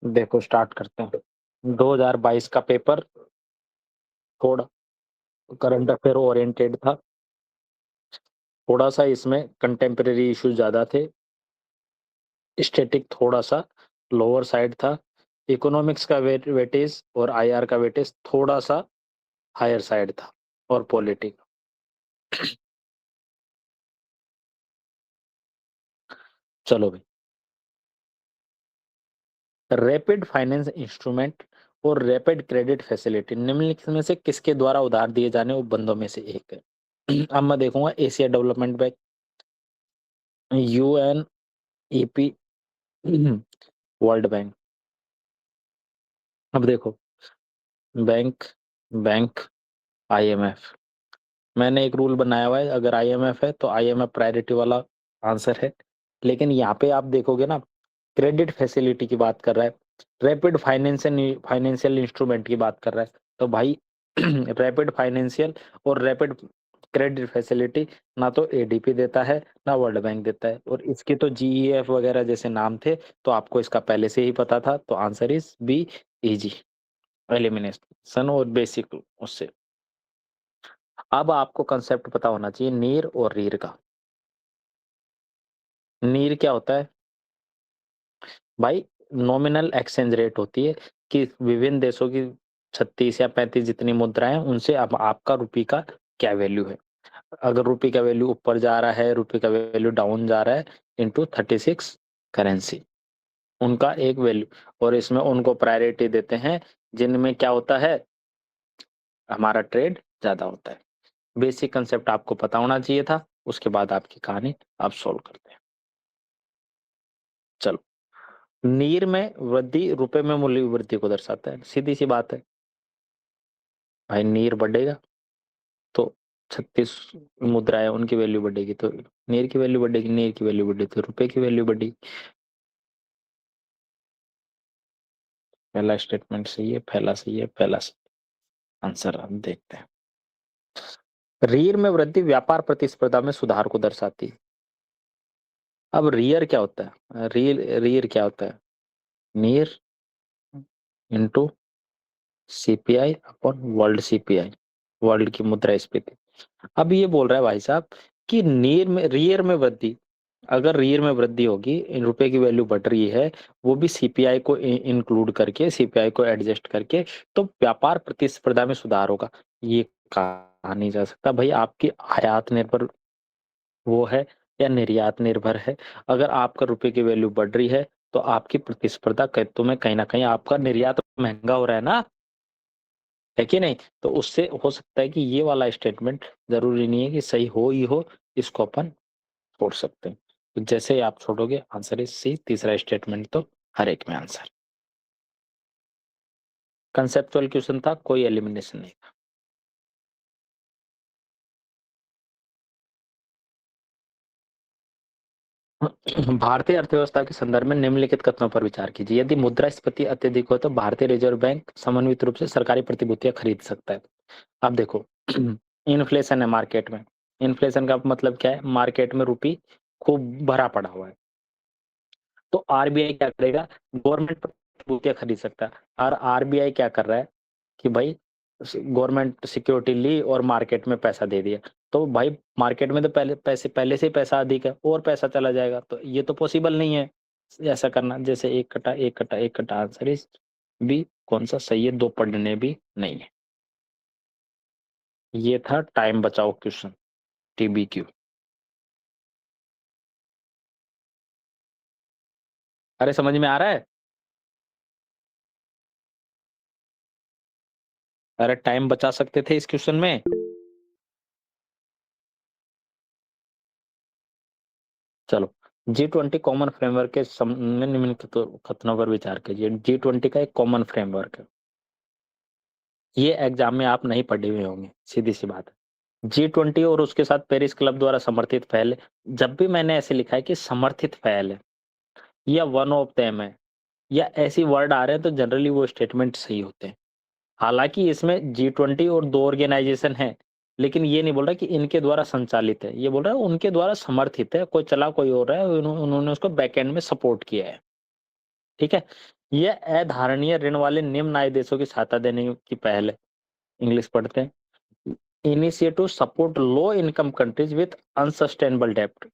देखो स्टार्ट करते हैं। 2022 का पेपर थोड़ा करंट अफेयर ओरिएंटेड था। थोड़ा-सा इसमें कंटेम्परेरी इश्यूज़ ज़्यादा थे। स्टैटिक थोड़ा-सा लोअर साइड था। इकोनॉमिक्स का वेटेज और आईआर का वेटेज थोड़ा-सा हायर साइड था और पॉलिटी का। चलो भाई, रैपिड फाइनेंस इंस्ट्रूमेंट और रैपिड क्रेडिट फैसिलिटी निम्नलिखित में से किसके द्वारा उधार दिए जाने उपबंधों में से एक है? अब मैं देखूँगा Asia development bank, UNEP, world bank. अब देखो बैंक, बैंक, आईएमएफ। मैंने एक रूल बनाया हुआ है, अगर आईएमएफ है तो आईएमएफ प्रायोरिटी वाला आंसर है। लेकिन यहाँ पे आप देखोगे ना, क्रेडिट फैसिलिटी की बात कर रहा है, रैपिड फाइनेंशियल इंस्ट्रूमेंट की बात कर रहा है, तो भाई रैपिड फाइनेंशियल और रैपिड क्रेडिट फैसिलिटी ना तो एडीपी देता है, ना वर्ल्ड बैंक देता है, और इसके तो जीईएफ वगैरह जैसे नाम थे, तो आपको इसका पहले से ही पता था, तो answer is b, easy elimination और बेसिक उससे। अब आपको कंसेप्ट पता होना चाहिए नीर और रीर का। नीर क्या होता है? भाई नॉमिनल एक्सचेंज रेट होती है कि विभिन्न देशों की 36 या 35 जितनी मुद्राएं हैं, उनसे अब आपका रुपये का क्या वैल्यू है। अगर रुपये का वैल्यू ऊपर जा रहा है, रुपये का वैल्यू डाउन जा रहा है, इंटू 36 करेंसी, उनका एक वैल्यू। और इसमें उनको प्रायोरिटी देते हैं जिनमें क्या होता है, हमारा ट्रेड ज्यादा होता है। बेसिक कंसेप्ट आपको पता होना चाहिए था। उसके बाद आपकी कहानी आप सोल्व करते हैं। चलो, नीर में वृद्धि रुपए में मूल्य वृद्धि को दर्शाता है, सीधी सी बात है। भाई नीर बढ़ेगा तो 36 मुद्राएं उनकी वैल्यू बढ़ेगी, तो नीर की वैल्यू बढ़ेगी, नीर की वैल्यू बढ़ी तो रुपए की वैल्यू बढ़ी। पहला स्टेटमेंट सही है, पहला सही है, पहला सही। आंसर हम देखते हैं। रीर में वृद्धि व्यापार प्रतिस्पर्धा में सुधार को दर्शाती है। अब रियर क्या होता है? रीर रीर क्या होता है? नीर into CPI upon world CPI, world की मुद्रास्फीति। अब ये बोल रहा है भाई साहब कि नीर में रियर में वृद्धि, अगर रियर में वृद्धि होगी, रुपए की वैल्यू बढ़ रही है, वो भी सीपीआई को इंक्लूड करके, सीपीआई को एडजस्ट करके, तो व्यापार प्रतिस्पर्धा में सुधार होगा। ये कहा नहीं जा सकता भाई, आपकी आयात निर्भर वो है या निर्यात निर्भर है। अगर आपका रुपए की वैल्यू बढ़ रही है तो आपकी प्रतिस्पर्धा तो में कहीं ना कहीं आपका निर्यात महंगा हो रहा है ना, है कि नहीं? तो उससे हो सकता है कि ये वाला स्टेटमेंट जरूरी नहीं है कि सही हो ही हो, इसको अपन छोड़ सकते हैं। तो जैसे ही आप छोड़ोगे आंसर इज सी, तीसरा स्टेटमेंट तो हर एक में आंसर। कंसेप्चुअल क्वेश्चन था, कोई एलिमिनेशन नहीं। भारतीय अर्थव्यवस्था के संदर्भ में निम्नलिखित कथनों पर विचार कीजिए। यदि मुद्रास्फीति अत्यधिक हो तो भारतीय रिजर्व बैंक समन्वित रूप से सरकारी प्रतिभूतियां खरीद सकता है। अब देखो, इन्फ्लेशन है मार्केट में। इन्फ्लेशन का मतलब क्या है? मार्केट में रुपी खूब भरा पड़ा हुआ है, तो आरबीआई क्या करेगा? गवर्नमेंट प्रतिभूतियां खरीद सकता है। और आरबीआई क्या कर रहा है कि भाई गवर्नमेंट सिक्योरिटी ली और मार्केट में पैसा दे दिया, तो भाई मार्केट में तो पहले से ही पैसा अधिक है और पैसा चला जाएगा, तो ये तो पॉसिबल नहीं है ऐसा करना। जैसे एक कटा एक कटा एक कटा, आंसर इज बी। कौन सा सही है? दो पढ़ने भी नहीं है। ये था टाइम बचाओ क्वेश्चन, टीबीक्यू। अरे समझ में आ रहा है? अरे टाइम बचा सकते थे इस क्वेश्चन में। चलो, G20 कॉमन फ्रेमवर्क के निम्नलिखित कथनों पर विचार कीजिए। G20 का एक कॉमन फ्रेमवर्क है, ये एग्जाम में आप नहीं पढ़े हुए होंगे, सीधी सी बात है। G20 और उसके साथ पेरिस क्लब द्वारा समर्थित पहल, जब भी मैंने ऐसे लिखा है कि समर्थित पहल है या वन ऑफ देम है या ऐसी वर्ड आ रहे हैं, तो जनरली वो स्टेटमेंट सही होते हैं। हालांकि इसमें G20 और दो ऑर्गेनाइजेशन है, लेकिन ये नहीं बोल रहा कि इनके द्वारा संचालित है, ये बोल रहा है उनके द्वारा समर्थित है। कोई चला कोई और है, उन्होंने उसको बैकएंड में सपोर्ट किया है। ठीक है? ये अधारणीय ऋण वाले निम्न आय देशों की सहायता देने की पहल है। इंग्लिश पढ़ते हैं। Initiative support low income countries with unsustainable डेब्ट।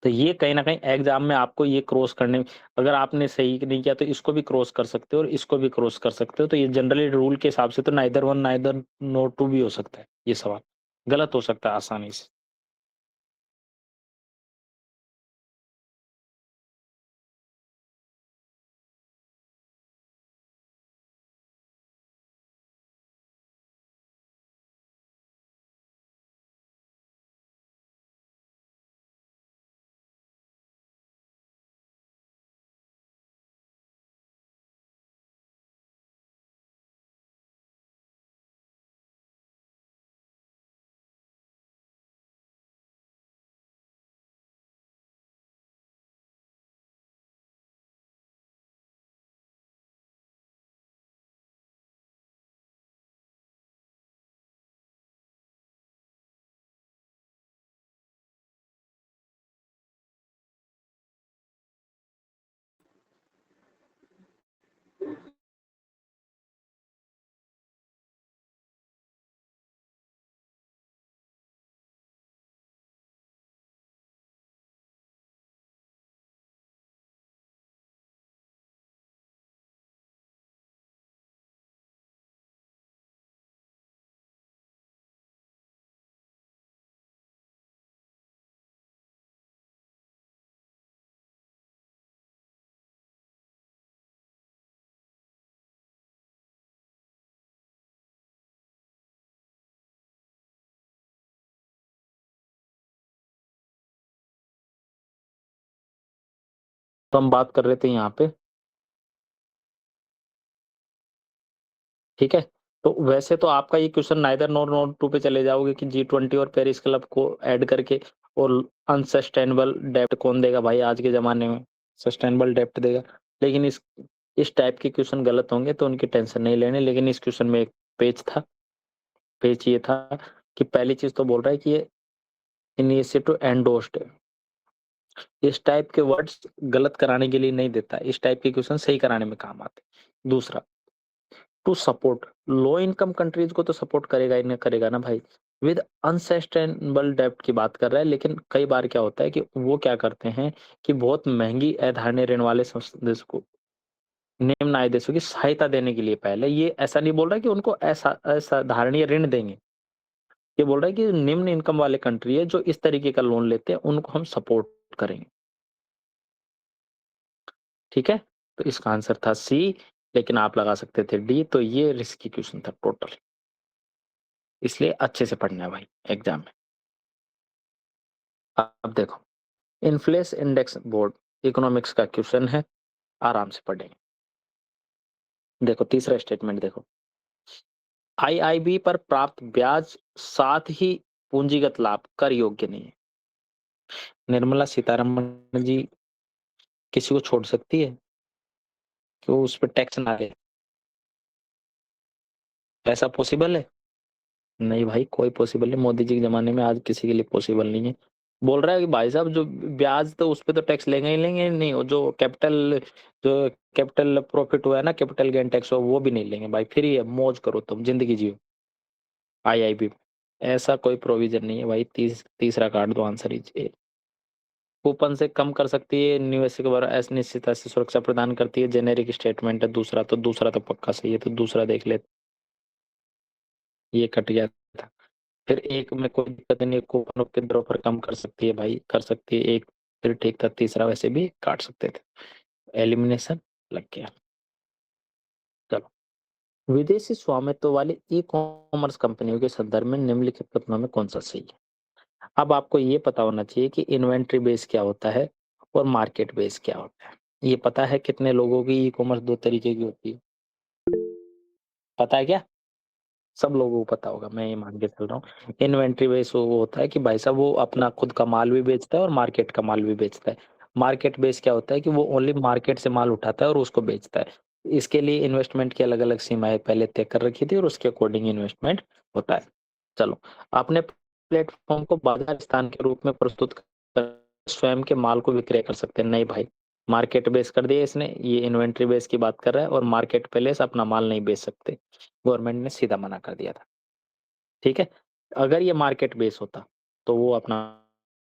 तो ये कहीं न कहीं एग्ज़ाम में आपको ये क्रॉस करने, अगर आपने सही नहीं किया तो इसको भी क्रॉस कर सकते हो और इसको भी क्रॉस कर सकते हो। तो ये जनरली रूल के हिसाब से तो neither one neither no two भी हो सकता है ये सवाल। गलत हो सकता है आसानी से। तो हम बात कर रहे थे यहाँ पे, ठीक है? तो वैसे तो आपका ये question neither nor not two पे चले जाओगे कि जी20 और पेरिस क्लब को ऐड करके, और अनसस्टेनेबल डेब्ट कौन देगा भाई आज के ज़माने में? सस्टेनेबल डेब्ट देगा। लेकिन इस टाइप के क्वेश्चन गलत होंगे तो उनकी टेंशन नहीं लेनी। लेकिन इस क्वेश्चन में एक पेच था। पेच ये था कि पहली चीज़ तो बोल रहा है कि ये इनिशिएटिव एंडोर्स्ड है। इस टाइप के वर्ड्स गलत कराने के लिए नहीं देता। इस टाइप के क्वेश्चन सही कराने में काम आते हैं। दूसरा, to support low income countries को तो सपोर्ट करेगा ही नहीं, करेगा ना भाई। विद अनसस्टेनेबल डेब्ट की बात कर रहा है। लेकिन कई बार क्या होता है कि वो क्या करते हैं कि बहुत महंगी अधारणीय ऋण वाले देश को निम्न आय देशों की सहायता देने के लिए पहले, ये ऐसा नहीं बोल रहा कि उनको ऐसा असाधारणीय ऋण देंगे। ये बोल रहा है कि निम्न इनकम वाले कंट्री है जो इस तरीके का लोन लेते हैं, उनको हम सपोर्ट करेंगे। ठीक है? तो इसका आंसर था सी, लेकिन आप लगा सकते थे डी। तो ये रिस्की क्वेश्चन था टोटल। इसलिए अच्छे से पढ़ना है भाई एग्जाम में। अब देखो, इन्फ्लेशन इंडेक्स बोर्ड इकोनॉमिक्स का क्वेश्चन है, आराम से पढ़ेंगे। देखो तीसरा स्टेटमेंट देखो, आईआईबी पर प्राप्त ब्याज साथ ही पूंजीगत लाभ कर योग्य नहीं है। निर्मला सीतारमण जी किसी को छोड़ सकती है कि वो उस पर टैक्स ना ले? ऐसा पॉसिबल है? नहीं भाई, कोई पॉसिबल नहीं। मोदी जी के ज़माने में आज किसी के लिए पॉसिबल नहीं है। बोल रहा है कि भाई साहब जो ब्याज तो उस पे तो टैक्स लेंगे ही लेंगे नहीं, और जो कैपिटल प्रॉफिट हुआ है ना, कैपिटल गेन टैक्स हुआ, वो भी नहीं लेंगे भाई। फ्री है, मौज करो तुम, ज़िंदगी जियो। आईआईबी ऐसा कोई प्रोविज़न नहीं है भाई। तीसरा काट दो आंसर ही। कूपन से कम कर सकती है, निवेशक द्वारा अनिश्चितता से सुरक्षा प्रदान करती है, जेनेरिक स्टेटमेंट है दूसरा। तो दूसरा तो पक्का सही है, तो दूसरा देख ले। ये कट गया था। फिर एक में कोई दिक्कत नहीं है, कूपन के द्रव पर कम कर सकती है भाई, कर सकती है एक। फिर ठीक था, तीसरा वैसे भी काट सकते थे। एलिमिनेशन लग गया। चलो, विदेशी स्वामित्व वाली ई कॉमर्स कंपनियों के संदर्भ में निम्नलिखित कथनों में कौन सा सही है? अब आपको ये पता होना चाहिए कि इन्वेंट्री बेस क्या होता है और मार्केट बेस क्या होता है। ये पता है कितने लोगों की ई कॉमर्स दो तरीके की होती है? पता है क्या? सब लोगों को पता होगा, मैं ये मान के चल रहा हूँ। इन्वेंट्री बेस वो होता है कि भाई साहब वो अपना खुद का माल भी बेचता है और मार्केट का माल भी बेचता है। मार्केट बेस क्या होता है कि वो ओनली मार्केट से माल उठाता है और उसको बेचता है। इसके लिए इन्वेस्टमेंट की अलग-अलग सीमाएँ पहले तय कर रखी थी और उसके अकॉर्डिंग इन्वेस्टमेंट होता है। चलो, अपने प्लेटफ़ॉर्म को बाजार स्थान के रूप में प्रस्तुत कर स्वयं के माल को विक्रय कर सकते हैं। नहीं भाई, मार्केट बेस कर दिया इसने, ये इन्वेंट्री बेस की बात कर रहा है, और मार्केट प्लेस अपना माल नहीं बेच सकते, गवर्नमेंट ने सीधा मना कर दिया था। ठीक है, अगर ये मार्केट बेस होता तो वो अपना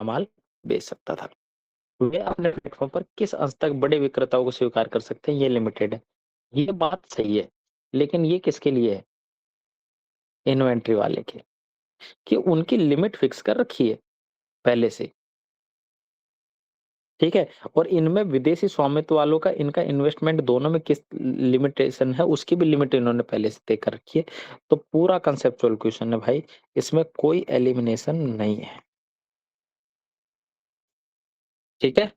माल बेच सकता था। वे अपने प्लेटफॉर्म पर किस अंश तक बड़े विक्रेताओं को स्वीकार कर सकते हैं, ये लिमिटेड है। ये बात सही है, लेकिन ये किसके लिए है? इन्वेंट्री वाले के, कि उनकी लिमिट फिक्स कर रखी है पहले से। ठीक है, और इनमें विदेशी स्वामित्व वालों का, इनका इन्वेस्टमेंट दोनों में किस लिमिटेशन है, उसकी भी लिमिट इन्होंने पहले से तय कर रखी है। तो पूरा कंसेप्चुअल क्वेश्चन है भाई, इसमें कोई एलिमिनेशन नहीं है। ठीक है,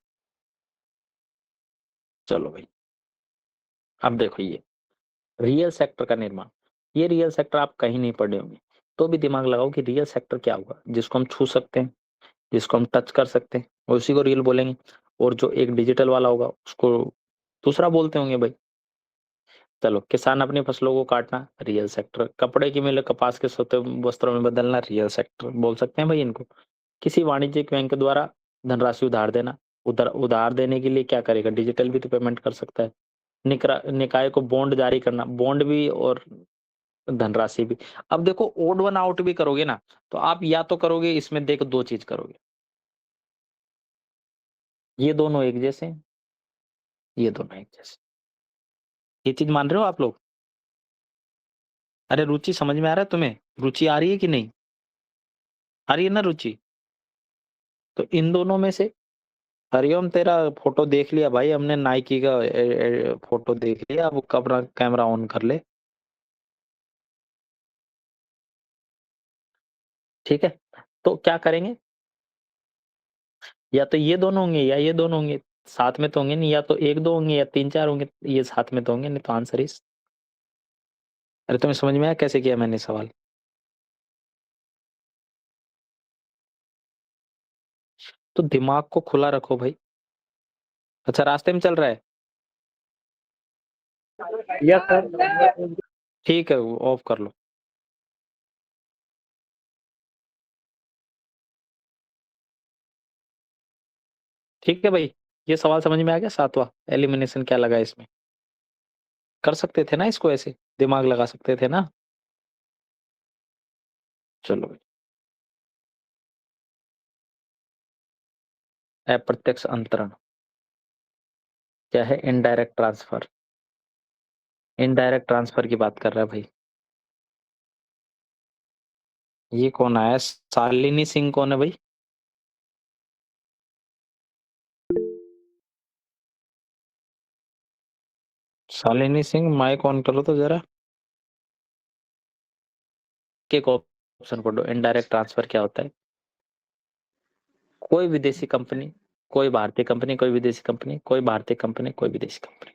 चलो भाई, अब देखो ये रियल सेक्टर का निर्माण, ये रियल सेक्टर आप कहीं नहीं पढ़े होंगे, तो भी दिमाग लगाओ कि रियल सेक्टर क्या होगा, जिसको हम छू सकते हैं, जिसको हम टच कर सकते हैं, उसी को रियल बोलेंगे। और जो एक डिजिटल वाला होगा उसको दूसरा बोलते होंगे भाई। चलो, किसान अपनी फसलों को काटना रियल सेक्टर, कपड़े की मिल कपास के सूते वस्त्रों में बदलना रियल सेक्टर बोल सकते हैं भाई इनको। किसी वाणिज्यिक बैंक द्वारा धनराशि उधार देना, उधार उधार देने के लिए क्या करेगा, डिजिटल भी तो पेमेंट कर सकता है। निकाय को बॉन्ड जारी करना, बॉन्ड भी और धनराशि भी। अब देखो, ओड वन आउट भी करोगे ना, तो आप या तो करोगे इसमें, देख दो चीज करोगे, ये दोनों एक जैसे हैं, ये दोनों एक जैसे। ये चीज मान रहे हो आप लोग? अरे रुचि समझ में आ रहा है तुम्हें? रुचि आ रही है कि नहीं? आ रही है ना रुचि? तो इन दोनों में से, हरिओम तेरा फोटो देख लिया भाई हमने, नाइकी का फोटो देख लिया, अब अपना कैमरा ऑन कर ले। ठीक है, तो क्या करेंगे, या तो ये दोनों होंगे या ये दोनों होंगे, साथ में तो होंगे नहीं, या तो एक दो होंगे या तीन चार होंगे, ये साथ में तो होंगे नहीं, तो आंसर इज। अरे तुम्हें समझ में आया कैसे किया मैंने सवाल? तो दिमाग को खुला रखो भाई। अच्छा, रास्ते में चल रहा है? Yes sir. ठीक है, वो ऑफ कर लो। ठीक है भाई, ये सवाल समझ में आ गया, सातवां एलिमिनेशन क्या लगा इसमें? कर सकते थे ना इसको ऐसे, दिमाग लगा सकते थे ना? चलो भाई, अप्रत्यक्ष अंतरण क्या है? इनडायरेक्ट ट्रांसफर, इनडायरेक्ट ट्रांसफर की बात कर रहा है भाई। ये कौन आया? शालिनी सिंह कौन है भाई? शालिनी सिंह, माइक ऑन करो तो जरा। एक ऑप्शन पढ़ो, इनडायरेक्ट ट्रांसफर क्या होता है? कोई विदेशी कंपनी, कोई भारतीय कंपनी, कोई विदेशी कंपनी, कोई भारतीय कंपनी, कोई विदेशी कंपनी।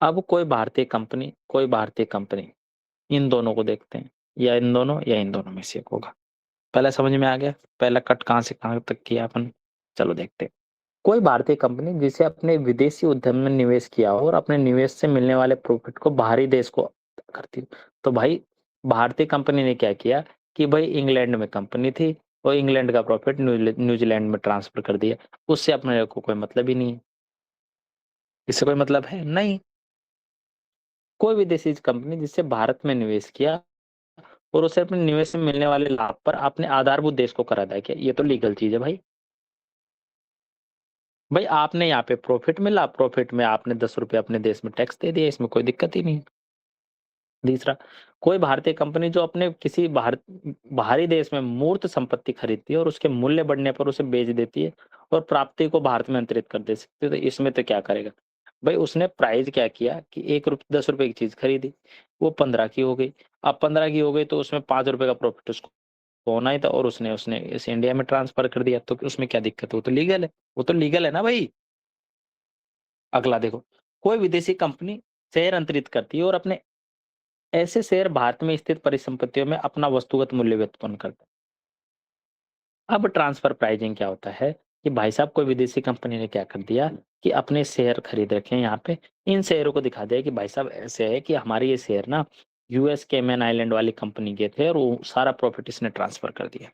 अब कोई भारतीय कंपनी, कोई भारतीय कंपनी, इन दोनों को देखते हैं, या इन दोनों या इन दोनों में से एक होगा। पहले समझ में आ गया, पहला कट कहाँ से कहाँ तक किया अपन? चलो देखते हैं। कोई भारतीय कंपनी जिसे अपने विदेशी उद्यम में निवेश किया हो और अपने निवेश से मिलने वाले प्रॉफिट को बाहरी देश को करती हो। तो भाई, भारतीय कंपनी ने क्या किया कि भाई इंग्लैंड में कंपनी थी और इंग्लैंड का प्रॉफिट न्यूजीलैंड में ट्रांसफर कर दिया, उससे अपने को कोई मतलब ही नहीं है। इससे कोई मतलब है नहीं। कोई विदेशी कंपनी जिससे भारत में निवेश किया और उसे अपने निवेश से मिलने वाले लाभ पर अपने आधारभूत देश को कर अदा किया, ये तो लीगल चीज है भाई। भाई आपने यहाँ पे प्रॉफिट मिला, प्रॉफिट में आपने 10 रुपए अपने देश में टैक्स दे दिया, इसमें कोई दिक्कत ही नहीं है। तीसरा, कोई भारतीय कंपनी जो अपने किसी बाहरी देश में मूर्त संपत्ति खरीदती है और उसके मूल्य बढ़ने पर उसे बेच देती है और प्राप्ति को भारत में अंतरित कर दे सकती है, तो इसमें तो क्या करेगा? भाई उसने प्राइस क्या किया कि 1 रुपये 10 रुपए की चीज खरीदी, वो 15 की हो गई। अब 15 की हो गई तो उसमें 5 रुपए का प्रॉफिट उसको होना ही था, और उसने उसने इस इंडिया में ट्रांसफर कर दिया, तो उसमें क्या दिक्कत है? वो तो लीगल है, वो तो लीगल है ना भाई। अगला देखो, कोई विदेशी कंपनी शेयर अंतरित करती है और अपने ऐसे शेयर भारत में स्थित परिसंपत्तियों में अपना वस्तुगत मूल्य व्युत्पन्न करते हैं। अब ट्रांसफर प्राइसिंग क्या होता है कि भाई साहब, कोई विदेशी कंपनी ने क्या कर दिया कि अपने शेयर खरीद रखे हैं यहाँ पे, इन शेयरों को दिखा दिया कि भाई साहब ऐसे है कि हमारे ये शेयर ना यूएस केमैन आइलैंड वाली कंपनी के थे और वो सारा प्रॉफिट इसने ट्रांसफर कर दिया।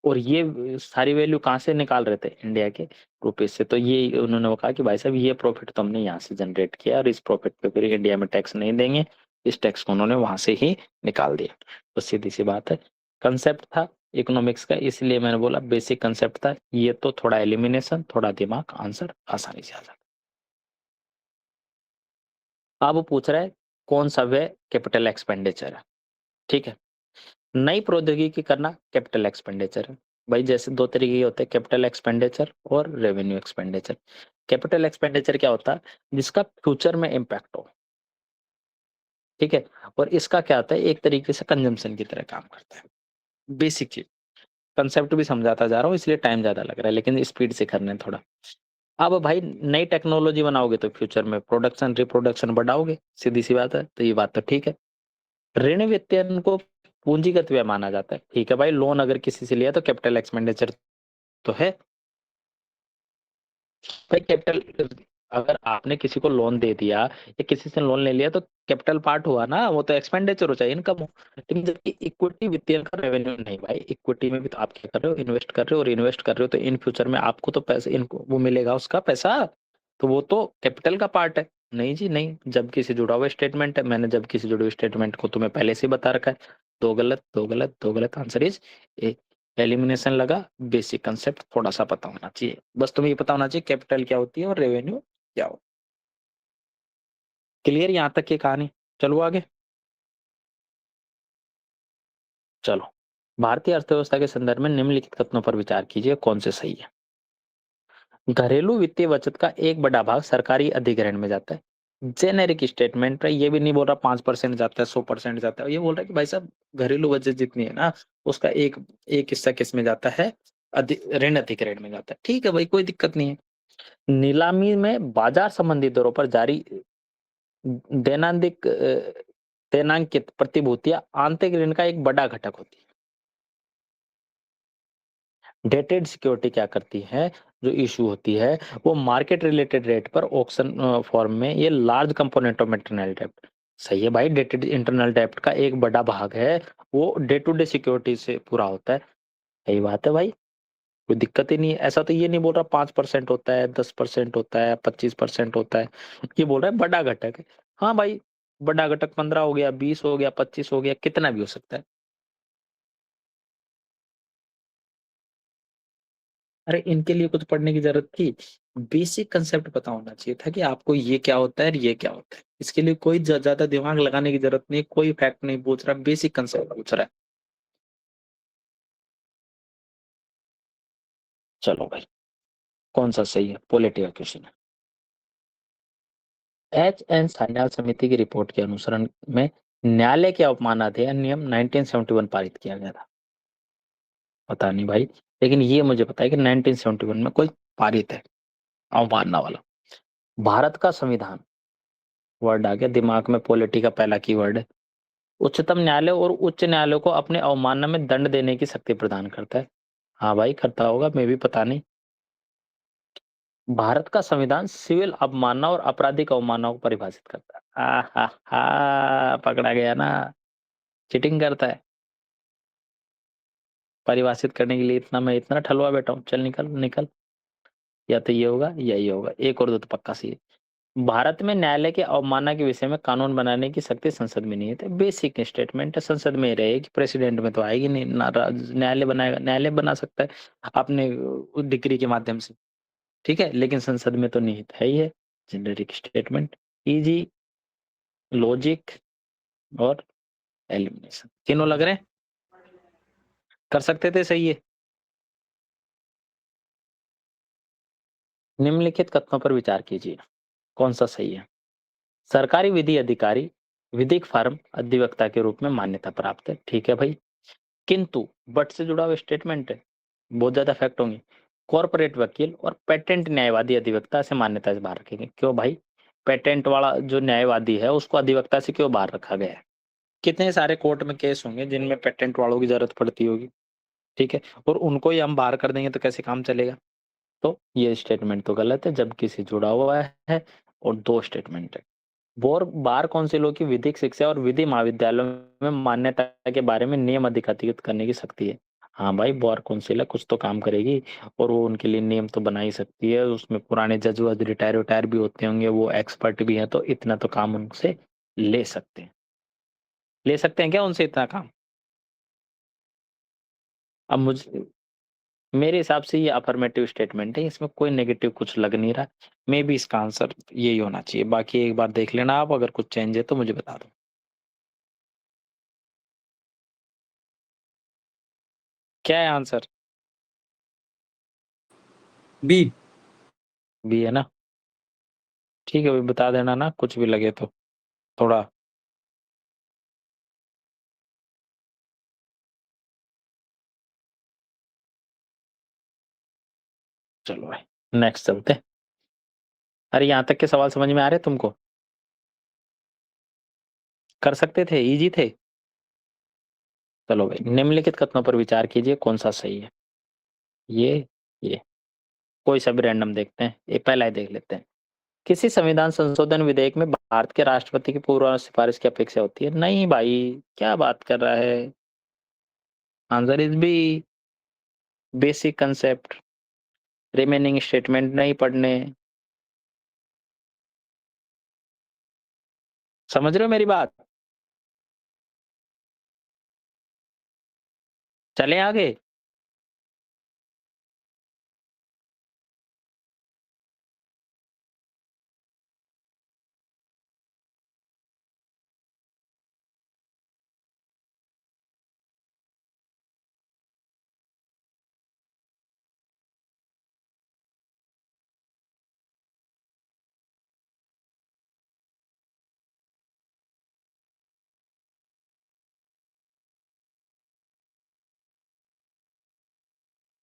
और ये सारी वैल्यू कहाँ से निकाल रहे थे, इंडिया के रुपए से। तो ये उन्होंने कहा कि भाई साहब ये प्रॉफिट तो हमने यहाँ से जनरेट किया और इस प्रॉफिट पे फिर इंडिया में टैक्स नहीं देंगे, इस टैक्स को उन्होंने वहां से ही निकाल दिया। तो सीधी सी बात है, कंसेप्ट था इकोनॉमिक्स का, इसलिए मैंने बोला बेसिक कंसेप्ट था ये, तो थोड़ा एलिमिनेशन, थोड़ा दिमाग, आंसर आसानी से आ जाता। अब वो पूछ रहा है कौन सा वे कैपिटल एक्सपेंडिचर है, ठीक है। नई प्रौद्योगिकी करना कैपिटल एक्सपेंडिचर है। भाई जैसे दो तरीके के होते हैं, कैपिटल एक्सपेंडिचर और रेवेन्यू एक्सपेंडिचर। कैपिटल एक्सपेंडिचर क्या होता है, जिसका फ्यूचर में इम्पैक्ट हो, ठीक है। और इसका क्या होता है, एक तरीके से कंजम्पशन की तरह काम करता है। बेसिक चीज, कंसेप्ट भी समझाता जा रहा हूँ इसलिए टाइम ज्यादा लग रहा है, लेकिन स्पीड से करने थोड़ा। अब भाई नई टेक्नोलॉजी बनाओगे तो फ्यूचर में प्रोडक्शन रिप्रोडक्शन बढ़ाओगे, सीधी सी बात है, तो ये बात तो ठीक है। ऋण वित्तीयन को पूंजीगत व्यय माना जाता है, ठीक है भाई। लोन अगर किसी से लिया तो कैपिटल एक्सपेंडिचर तो है भाई। कैपिटल, अगर आपने किसी को लोन दे दिया या किसी से लोन ले लिया तो कैपिटल पार्ट हुआ ना, वो तो एक्सपेंडिचर हो, चाहिए इनकम हो। लेकिन जबकि इक्विटी वित्तीय का रेवेन्यू नहीं भाई, इक्विटी में भी तो आप क्या कर रहे हो, इन्वेस्ट कर रहे हो, और इन्वेस्ट कर रहे हो तो इन फ्यूचर में आपको तो पैसे इनको वो मिलेगा उसका पैसा, तो वो तो कैपिटल का पार्ट है। नहीं जी नहीं, जबकि से जुड़ा हुआ स्टेटमेंट है, मैंने जबकि से जुड़े हुए स्टेटमेंट को तुम्हें पहले से ही बता रखा है। दो गलत, दो गलत, दो गलत, आंसर इज ए। एलिमिनेशन लगा, बेसिक कंसेप्ट थोड़ा सा पता होना चाहिए, बस तुम्हें ये पता होना चाहिए कैपिटल क्या होती है और रेवेन्यू क्या हो। क्लियर यहाँ तक की कहानी, चलो आगे। चलो, भारतीय अर्थव्यवस्था के संदर्भ में निम्नलिखित कथनों पर विचार कीजिए, कौन से सही है। घरेलू वित्तीय बचत का एक बड़ा भाग सरकारी अधिग्रहण में जाता है। जेनेरिक स्टेटमेंट है, ये भी नहीं बोल रहा 5% जाता है, 100% जाता है, ये बोल रहा है कि भाई साहब घरेलू बचत जितनी है ना, उसका एक एक हिस्सा किस में जाता है, ऋण अधिग्रहण में जाता है, ठीक है भाई, कोई दिक्कत नहीं है। नीलामी में बाजार संबंधी दरों पर जारी दैनांदिक दैनांकित प्रतिभूतियां आंतरिक ऋण का एक बड़ा घटक होती है। डेटेड सिक्योरिटी क्या करती है, जो इशू होती है वो मार्केट रिलेटेड रेट पर ऑक्शन फॉर्म में, ये लार्ज कंपोनेंट ऑफ इंटरनल डेब्ट। सही है भाई, डेटेड इंटरनल डेब्ट का एक बड़ा भाग है, वो डे टू डे सिक्योरिटी से पूरा होता है। सही बात है भाई, कोई दिक्कत ही नहीं है। ऐसा तो ये नहीं बोल रहा 5% होता है, 10% होता है, 25% होता है, ये बोल रहा है बड़ा घटक है। हाँ भाई, बड़ा घटक 15 हो गया, 20 हो गया, 25 हो गया, कितना भी हो सकता है। अरे इनके लिए कुछ पढ़ने की जरूरत थी, बेसिक कंसेप्ट पता होना चाहिए था कि आपको ये क्या होता है और ये क्या होता है। इसके लिए कोई ज्यादा दिमाग लगाने की जरूरत नहीं, कोई फैक्ट नहीं पूछ रहा, बेसिक कंसेप्ट पूछ रहा है। चलो भाई, कौन सा सही है, पॉलिटी का क्वेश्चन है। एच एन सान्याल समिति की रिपोर्ट के अनुसरण में न्यायालय के अवमानना नियम 1971 पारित किया गया था। पता नहीं भाई, लेकिन ये मुझे पता है कि 1971 में कोई पारित है अवमानना वाला। भारत का संविधान, वर्ड आ गया दिमाग में, पॉलिटी का पहला की वर्ड है। उच्चतम न्यायालय और उच्च न्यायालय को अपने अवमानना में दंड देने की शक्ति प्रदान करता है। हाँ भाई करता होगा, मैं भी पता नहीं। भारत का संविधान सिविल अवमानना और आपराधिक अवमानना को परिभाषित करता है। पकड़ा गया ना, चीटिंग करता है। परिभाषित करने के लिए इतना मैं इतना ठलुआ बैठा हूँ, चल निकल निकल। या तो ये होगा या ये होगा, एक और दो तो पक्का सी है। भारत में न्यायालय के अवमानना के विषय में कानून बनाने की शक्ति संसद में नहीं है, तो बेसिक स्टेटमेंट है, संसद में ही रहेगी, प्रेसिडेंट में तो आएगी नहीं ना। न्यायालय बनाएगा, न्यायालय बना सकता है अपने डिग्री के माध्यम से, ठीक है, लेकिन संसद में तो निहित है ही है। जेनेरिक स्टेटमेंट, इजी, लॉजिक और एलिमिनेशन, तीनों लग रहे हैं, कर सकते थे, सही है। निम्नलिखित कथनों पर विचार कीजिए, कौन सा सही है। सरकारी विधि अधिकारी विधिक फर्म अधिवक्ता के रूप में मान्यता प्राप्त है, ठीक है भाई। किंतु बट से जुड़ा हुआ स्टेटमेंट है, बहुत ज्यादा फैक्ट होंगे। कॉर्पोरेट वकील और पेटेंट न्यायवादी अधिवक्ता से मान्यता से बाहर रखेंगे, क्यों भाई। पेटेंट वाला जो न्यायवादी है उसको अधिवक्ता से क्यों बाहर रखा गया है। कितने सारे कोर्ट में केस होंगे जिनमें पेटेंट वालों की जरूरत पड़ती होगी, ठीक है, और उनको ही हम बाहर कर देंगे तो कैसे काम चलेगा। तो ये स्टेटमेंट तो गलत है, जबकि से जुड़ा हुआ है। और दो स्टेटमेंट है, बोर बार काउंसिलों की विधिक शिक्षा और विधि महाविद्यालयों में मान्यता के बारे में नियम अधिकृत करने की शक्ति है। हाँ भाई, बार काउंसिल है, कुछ तो काम करेगी। और वो उनके लिए नेम तो बना ही सकती है, उसमें पुराने जज वज रिटायर भी होते होंगे, वो एक्सपर्ट भी हैं, तो इतना तो काम उनसे ले सकते हैं। ले सकते हैं क्या उनसे इतना काम? अब मुझे मेरे हिसाब से ये अफर्मेटिव स्टेटमेंट है, इसमें कोई नेगेटिव कुछ लग नहीं रहा। मे बी इसका आंसर यही होना चाहिए। बाकी एक बार देख लेना आप, अगर कुछ चेंज है तो मुझे बता दो। क्या है आंसर? बी। बी है ना? ठीक है भाई, बता देना ना कुछ भी लगे तो थोड़ा। चलो भाई, नेक्स्ट चलते हैं। अरे यहाँ तक के सवाल समझ में आ रहे तुमको? कर सकते थे, इजी थे। चलो भाई, निम्नलिखित कथनों पर विचार कीजिए, कौन सा सही है। ये ये कोई सा भी रैंडम देखते हैं, ये पहला ही देख लेते हैं। किसी संविधान संशोधन विधेयक में भारत के राष्ट्रपति की पूर्व सिफारिश की अपेक्षा होती है? नहीं भाई, क्या बात कर रहा है। Answer is b, basic concept. Remaining statement नहीं पढ़ने। समझ रहे हो मेरी बात? चलें आगे?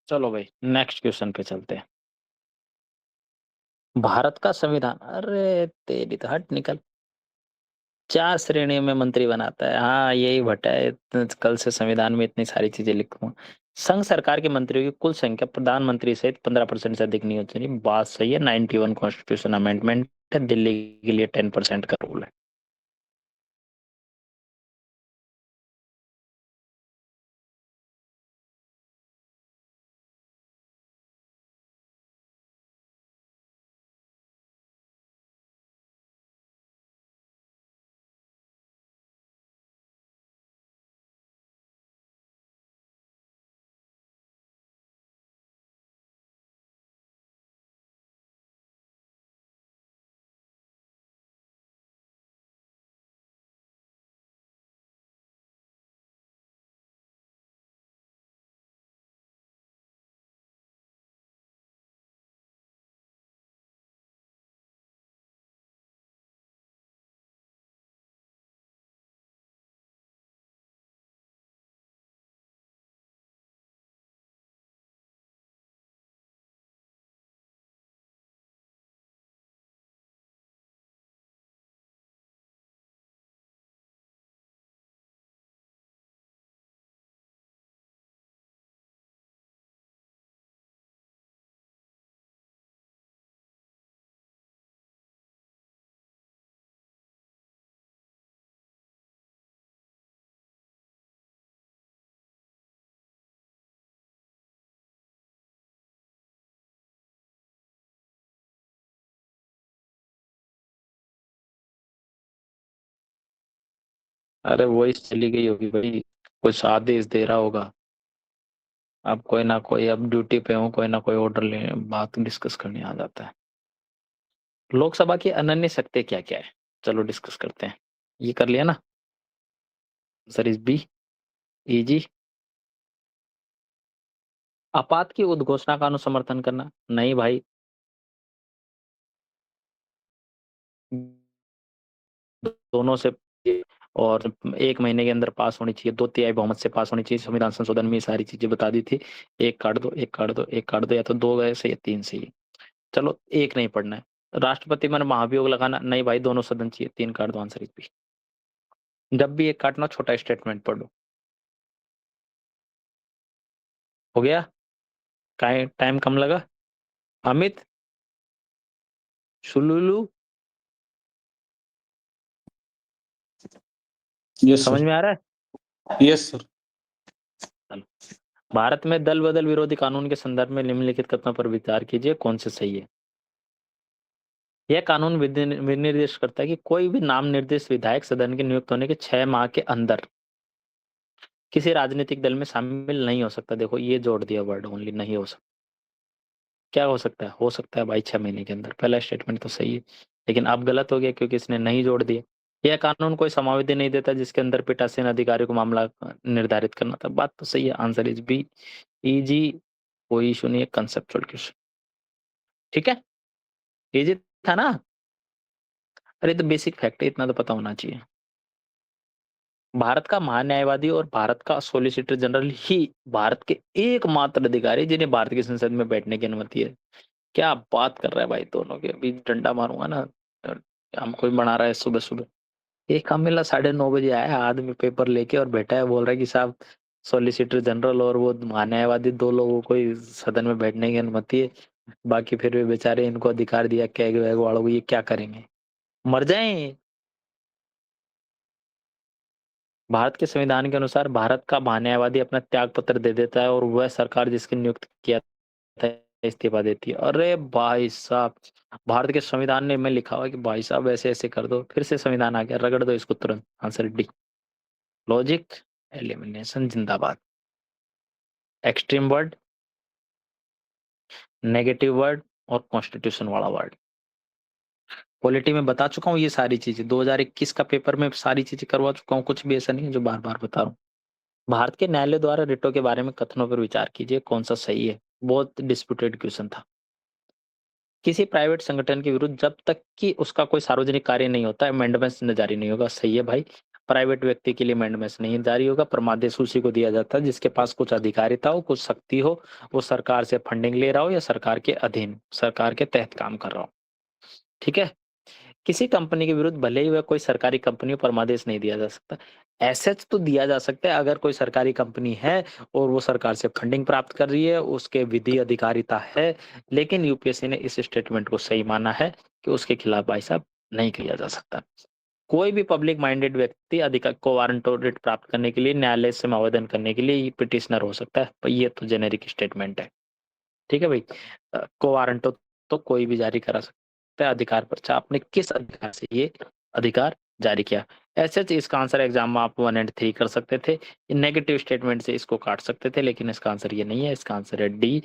चलो भाई, नेक्स्ट क्वेश्चन पे चलते हैं। भारत का संविधान, अरे तेरी तो हट निकल। 4 श्रेणियों में मंत्री बनाता है, हाँ यही भट्टा है। कल से संविधान में इतनी सारी चीजें लिखूंगा। संघ सरकार के मंत्रियों की कुल संख्या प्रधानमंत्री सहित 15% से अधिक नहीं होती। नहीं, बात सही है। 91 कॉन्स्टिट्यूशन अमेंडमेंट है, दिल्ली के लिए 10% का रूल है। अरे वॉइस चली गई होगी भाई, कुछ आदेश दे रहा होगा। अब कोई ना कोई, अब ड्यूटी पे हूँ, कोई ना कोई ऑर्डर ले, बात डिस्कस करने आ जाता है। लोकसभा की अनन्य शक्ति क्या क्या है? चलो डिस्कस करते हैं। ये कर लिया ना? Sir is b, easy. आपात की उद्घोषणा का अनुसमर्थन करना? नहीं भाई। दोनों से, और 1 महीने के अंदर पास होनी चाहिए, 2/3 बहुमत से पास होनी चाहिए। संविधान संशोधन में ये सारी चीजें बता दी थी। एक काट दो, एक काट दो, एक काट दो, या तो 2 गए से या 3 सही है। चलो, एक नहीं पढ़ना है। राष्ट्रपति मन महाभियोग लगाना? नहीं भाई, दोनों सदन चाहिए। 3 काट दो, आंसर इज बी। जब भी एक काटना, छोटा स्टेटमेंट पढ़ लो। हो गया? टाइम कम लगा? अमित, शुलुलु, यस समझ सर। में आ रहा है? Yes sir. चलो, भारत में दल बदल विरोधी कानून के संदर्भ में निम्नलिखित कथनों पर विचार कीजिए, कौन से सही है। यह कानून विनिर्देश करता है कि कोई भी नाम निर्देशित विधायक सदन के नियुक्त होने के 6 माह के अंदर किसी राजनीतिक दल में शामिल नहीं हो सकता। देखो ये जोड़ दिया वर्ड ओनली, नहीं हो सकता। क्या हो सकता है भाई 6 महीने के अंदर। पहला स्टेटमेंट तो सही है, लेकिन अब गलत हो गया क्योंकि इसने नहीं जोड़ दिया। यह कानून कोई समाविधि नहीं देता जिसके अंदर पीठासीन अधिकारी को मामला निर्धारित करना था। बात तो सही है, आंसर इज बी, इजी। कोई इशू नहीं है, कंसेप्चुअल क्वेश्चन। ठीक है, इजी था ना। अरे तो बेसिक फैक्ट है, इतना तो पता होना चाहिए। भारत का महान्यायवादी और भारत का सॉलिसिटर जनरल ही भारत के एकमात्र अधिकारी जिन्हें भारत की संसद में बैठने की अनुमति है। क्या बात कर रहा है भाई दोनों के, अभी डंडा मारूंगा ना। हमको ही बना रहा है सुबह सुबह। एक काम मिला, 9:30 बजे आया आदमी पेपर लेके और बैठा है, बोल रहा है कि साहब सॉलिसिटर जनरल और वो महान्यायवादी 2 लोगों को ही सदन में बैठने की अनुमति है, बाकी फिर भी बेचारे इनको अधिकार दिया कैग वैग वालों को, ये क्या करेंगे, मर जाएं। भारत के संविधान के अनुसार भारत का महान्यायवादी अपना त्याग पत्र दे देता है और वह सरकार जिसकी नियुक्त किया था इस्तीफा देती है। अरे भाई साहब, भारत के संविधान ने में लिखा हुआ है कि भाई साहब ऐसे ऐसे कर दो, फिर से संविधान आ गया, रगड़ दो इसको तुरंत। आंसर डी, लॉजिक एलिमिनेशन जिंदाबाद। एक्सट्रीम वर्ड, नेगेटिव वर्ड और कॉन्स्टिट्यूशन वाला वर्ड। पॉलिटी में बता चुका हूँ ये सारी चीजें, 2021 का पेपर में सारी चीजें करवा चुका हूँ, कुछ भी ऐसा नहीं है जो बार बार बता रहा हूँ। भारत के न्यायालय द्वारा रिटों के बारे में कथनों पर विचार कीजिए, कौन सा सही है। बहुत डिस्प्यूटेड क्वेश्चन था। किसी प्राइवेट संगठन के विरुद्ध जब तक कि उसका कोई सार्वजनिक कार्य नहीं होता है अमेंडमेंट्स जारी नहीं होगा। सही है भाई, प्राइवेट व्यक्ति के लिए अमेंडमेंट्स नहीं जारी होगा। परमादेश उसी को दिया जाता है जिसके पास कुछ अधिकारिता हो, कुछ शक्ति हो, वो सरकार से फंडिंग ले रहा हो या सरकार के अधीन, सरकार के तहत काम कर रहा हो। ठीक है, किसी कंपनी के विरुद्ध भले ही वह कोई सरकारी कंपनी हो, परमादेश नहीं दिया जा सकता। एसेट्स तो दिया जा सकता है अगर कोई सरकारी कंपनी है और वो सरकार से फंडिंग प्राप्त कर रही है, उसके विधि अधिकारिता है। लेकिन यूपीएससी ने इस स्टेटमेंट को सही माना है कि उसके खिलाफ भाई साहब नहीं किया जा सकता। कोई भी पब्लिक माइंडेड व्यक्ति अधिकार को वारंट ऑडिट प्राप्त करने के लिए न्यायालय से आवेदन करने के लिए पिटिशनर हो सकता है। पर ये तो जेनेरिक स्टेटमेंट है। ठीक है भाई, को वारंट तो कोई भी जारी करा सकता है अधिकार पर, चाहे आपने किस अधिकार से ये अधिकार जारी किया। ऐसे इसका आंसर एग्जाम में आप 1 एंड 3 कर सकते थे, नेगेटिव स्टेटमेंट से इसको काट सकते थे, लेकिन इसका आंसर ये नहीं है, इसका आंसर है डी।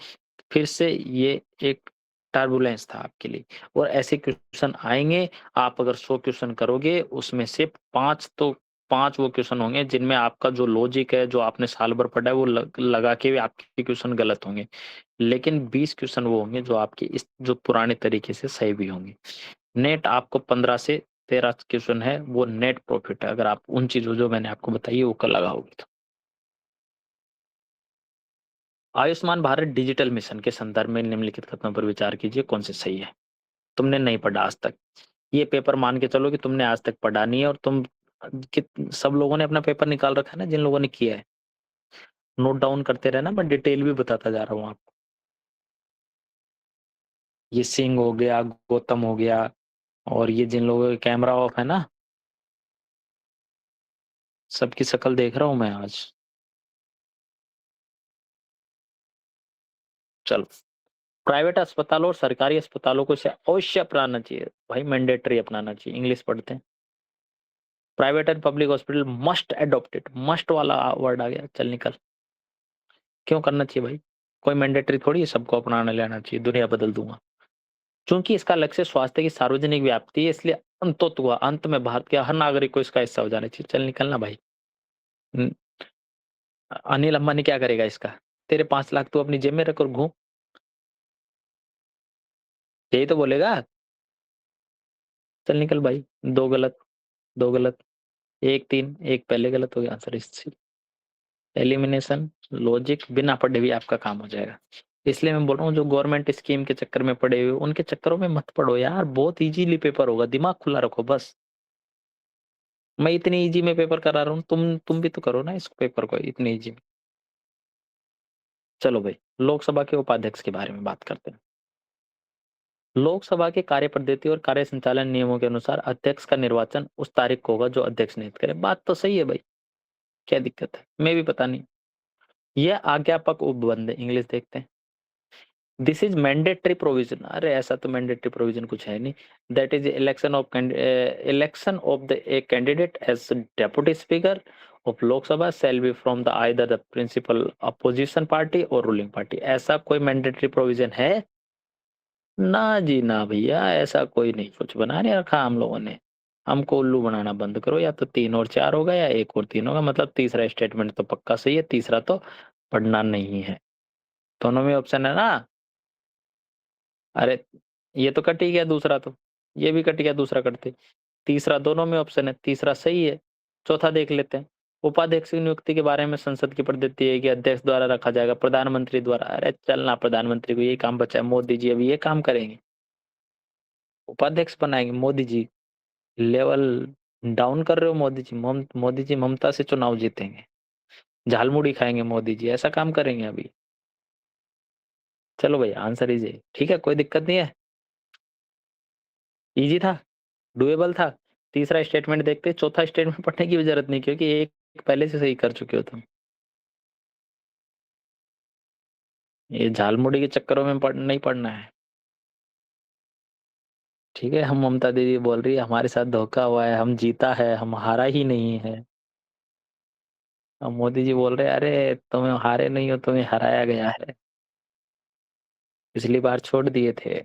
फिर से ये एक टर्बुलेंस था आपके लिए, और ऐसे क्वेश्चन आएंगे। आप अगर 100 क्वेश्चन करोगे उसमें से 5 तो 5 वो क्वेश्चन होंगे जिनमें आपका जो लॉजिक है, जो आपने साल भर पढ़ा है, वो लगा के भी आपके क्वेश्चन गलत होंगे। लेकिन 20 क्वेश्चन वो होंगे जो आपके इस जो पुराने तरीके से सही भी होंगे। नेट आपको 15 से 13 क्वेश्चन है, वो नेट प्रॉफिट है अगर आप उन चीजों जो मैंने आपको बताई है वो कल लगाओगे तो। आयुष्मान भारत डिजिटल मिशन के संदर्भ में निम्नलिखित कथनों पर विचार कीजिए, कौन से सही है। तुमने नहीं पढ़ा आज तक, ये पेपर मान के चलो कि तुमने आज तक पढ़ा नहीं है, और तुम सब लोगों ने अपना पेपर निकाल रखा है ना, जिन लोगों ने किया है। नोट डाउन करते रहना, मैं डिटेल भी बताता जा रहा हूँ आपको। ये सिंह हो गया, गौतम हो गया, और ये जिन लोगों का कैमरा ऑफ है ना, सबकी शक्ल देख रहा हूँ मैं आज। चलो, प्राइवेट अस्पतालों और सरकारी अस्पतालों को इसे अवश्य अपनाना चाहिए भाई, मैंडेटरी अपनाना चाहिए। इंग्लिश पढ़ते हैं, private and public hospital must adopted, must वाला वर्ड आ गया, चल निकल। क्यों करना चाहिए भाई, कोई मैंडेटरी थोड़ी है सबको अपनाने लेना चाहिए, दुनिया बदल दूंगा। क्योंकि इसका लक्ष्य स्वास्थ्य की सार्वजनिक व्याप्ति है, इसलिए अंततः अंत में भारत के हर नागरिक को इसका हिस्सा हो जाना चाहिए। चल निकलना भाई। न- अनिल अंबानी क्या करेगा इसका, तेरे 5 लाख तू अपनी जेब में रख और घूम, यही तो बोलेगा। चल निकल भाई, 2 गलत, 2 गलत, 1 3, एक पहले गलत हो गया, आंसर इस एलिमिनेशन। लॉजिक बिना पढ़े भी आपका काम हो जाएगा। इसलिए मैं बोल रहा हूँ जो गवर्नमेंट स्कीम के चक्कर में पड़े हुए उनके चक्करों में मत पड़ो यार, बहुत इजीली पेपर होगा, दिमाग खुला रखो बस। मैं इतनी इजी में पेपर करा रहा हूँ, तुम भी तो करो ना इस पेपर को इतनी इजी में। चलो भाई, लोकसभा के उपाध्यक्ष के बारे में बात करते हैं। लोकसभा के कार्य पद्धति और कार्य संचालन नियमों के अनुसार अध्यक्ष का निर्वाचन उस तारीख को होगा जो अध्यक्ष नियुक्त करे। बात तो सही है भाई, क्या दिक्कत है, मैं भी पता नहीं। ये आज्ञापक उपबंध है, इंग्लिश देखते हैं। दिस इज मैंडेटरी प्रोविजन, अरे ऐसा तो मैंडेटरी प्रोविजन कुछ है नहीं। That is election of the a candidate as deputy speaker of Lok Sabha shall be from the either the principal opposition party और रूलिंग पार्टी। ऐसा कोई मैंडेटरी प्रोविजन है? ना जी ना भैया, ऐसा कोई नहीं, कुछ बना नहीं रखा हम लोगों ने। हमको उल्लू बनाना बंद करो, या तो 3 और 4 होगा या 1 और 3 होगा, मतलब तीसरा स्टेटमेंट तो पक्का सही है, तीसरा तो पढ़ना नहीं है। दोनों में ऑप्शन है ना? अरे ये तो कट ही गया दूसरा तो, ये भी कट गया दूसरा कटते। तीसरा दोनों में ऑप्शन है, तीसरा सही है। चौथा देख लेते हैं। उपाध्यक्ष की नियुक्ति के बारे में संसद की पद्धति है कि अध्यक्ष द्वारा रखा जाएगा, प्रधानमंत्री द्वारा? अरे चलना, प्रधानमंत्री को यही काम बचा है, मोदी जी अभी ये काम करेंगे, उपाध्यक्ष बनाएंगे मोदी जी। लेवल डाउन कर रहे हो मोदी जी। मोदी जी ममता से चुनाव जीतेंगे, झालमुड़ी खाएंगे मोदी जी, ऐसा काम करेंगे अभी? चलो भाई आंसर इजी, ठीक है, कोई दिक्कत नहीं है। इजी था, डुएबल था। तीसरा स्टेटमेंट देखते, चौथा स्टेटमेंट पढ़ने की भी जरूरत नहीं, क्योंकि एक पहले से सही कर चुके हो तुम। ये झालमुड़ी के चक्करों में नहीं पड़ना है। ठीक है, हम ममता दीदी बोल रही है हमारे साथ धोखा हुआ है, हम जीता है, हम हारा ही नहीं है। अब मोदी जी बोल रहे हैं अरे तुम हारे नहीं हो, तुम्हें हराया गया है, पिछली बार छोड़ दिए थे।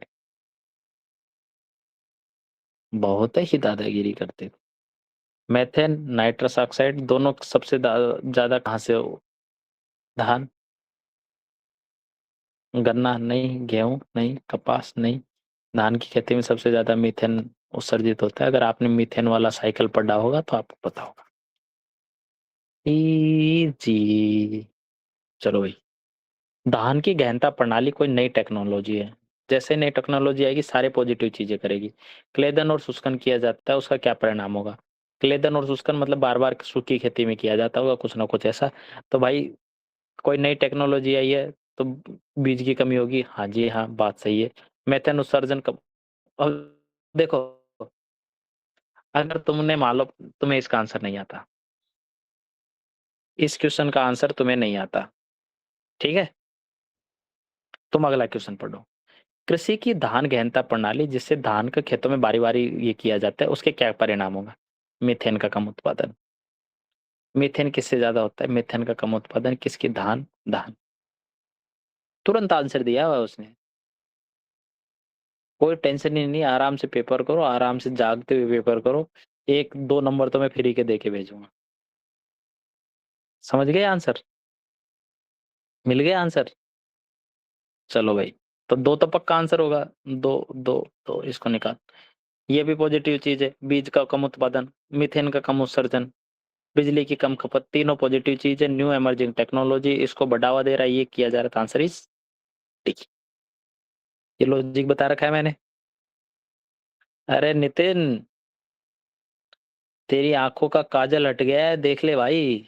बहुत ही दादागिरी करते थे। मेथेन, नाइट्रस ऑक्साइड दोनों सबसे ज्यादा कहाँ से हो? धान, गन्ना नहीं, गेहूं नहीं, कपास नहीं। धान की खेती में सबसे ज्यादा मीथेन उत्सर्जित होता है। अगर आपने मीथेन वाला साइकिल पढ़ा होगा तो आपको पता होगा। जी, चलो भाई। धान की गहनता प्रणाली कोई नई टेक्नोलॉजी है। जैसे नई टेक्नोलॉजी आएगी सारे पॉजिटिव चीजें करेगी। क्लेदन और शुष्कन किया जाता है, उसका क्या परिणाम होगा? क्लेदन और शुष्कन मतलब बार बार सूखी खेती में किया जाता होगा कुछ ना कुछ ऐसा। तो भाई कोई नई टेक्नोलॉजी आई है तो बीज की कमी होगी, हाँ जी हाँ, बात सही है। मेथेन उत्सर्जन कब? अब देखो, अगर तुमने मान लो तुम्हें इसका आंसर नहीं आता, इस क्वेश्चन का आंसर तुम्हें नहीं आता, ठीक है, तुम अगला क्वेश्चन पढ़ो। कृषि की धान गहनता प्रणाली, जिससे धान के खेतों में बारी बारी ये किया जाता है, उसके क्या परिणाम होगा? मीथेन का कम उत्पादन। मीथेन किससे ज्यादा होता है? मीथेन का कम उत्पादन किसकी? धान, धान। तुरंत आंसर दिया हुआ है उसने। कोई टेंशन ही नहीं, आराम से पेपर करो, आराम से जागते हुए पेपर करो। 1-2 नंबर तो मैं फ्री के दे के भेजूंगा। समझ गए आंसर? मिल गया आंसर? चलो भाई, तो 2 तो पक्का आंसर होगा। 2 2 तो इसको निकाल। ये भी पॉजिटिव चीज है, बीज का कम उत्पादन, मीथेन का कम उत्सर्जन, बिजली की कम खपत, तीनों पॉजिटिव चीज है। न्यू इमर्जिंग टेक्नोलॉजी इसको बढ़ावा दे रहा है, ये किया जा रहा था। Answer is D. ये लॉजिक बता रखा है मैंने। अरे नितिन, तेरी आंखों का काजल हट गया है, देख ले भाई।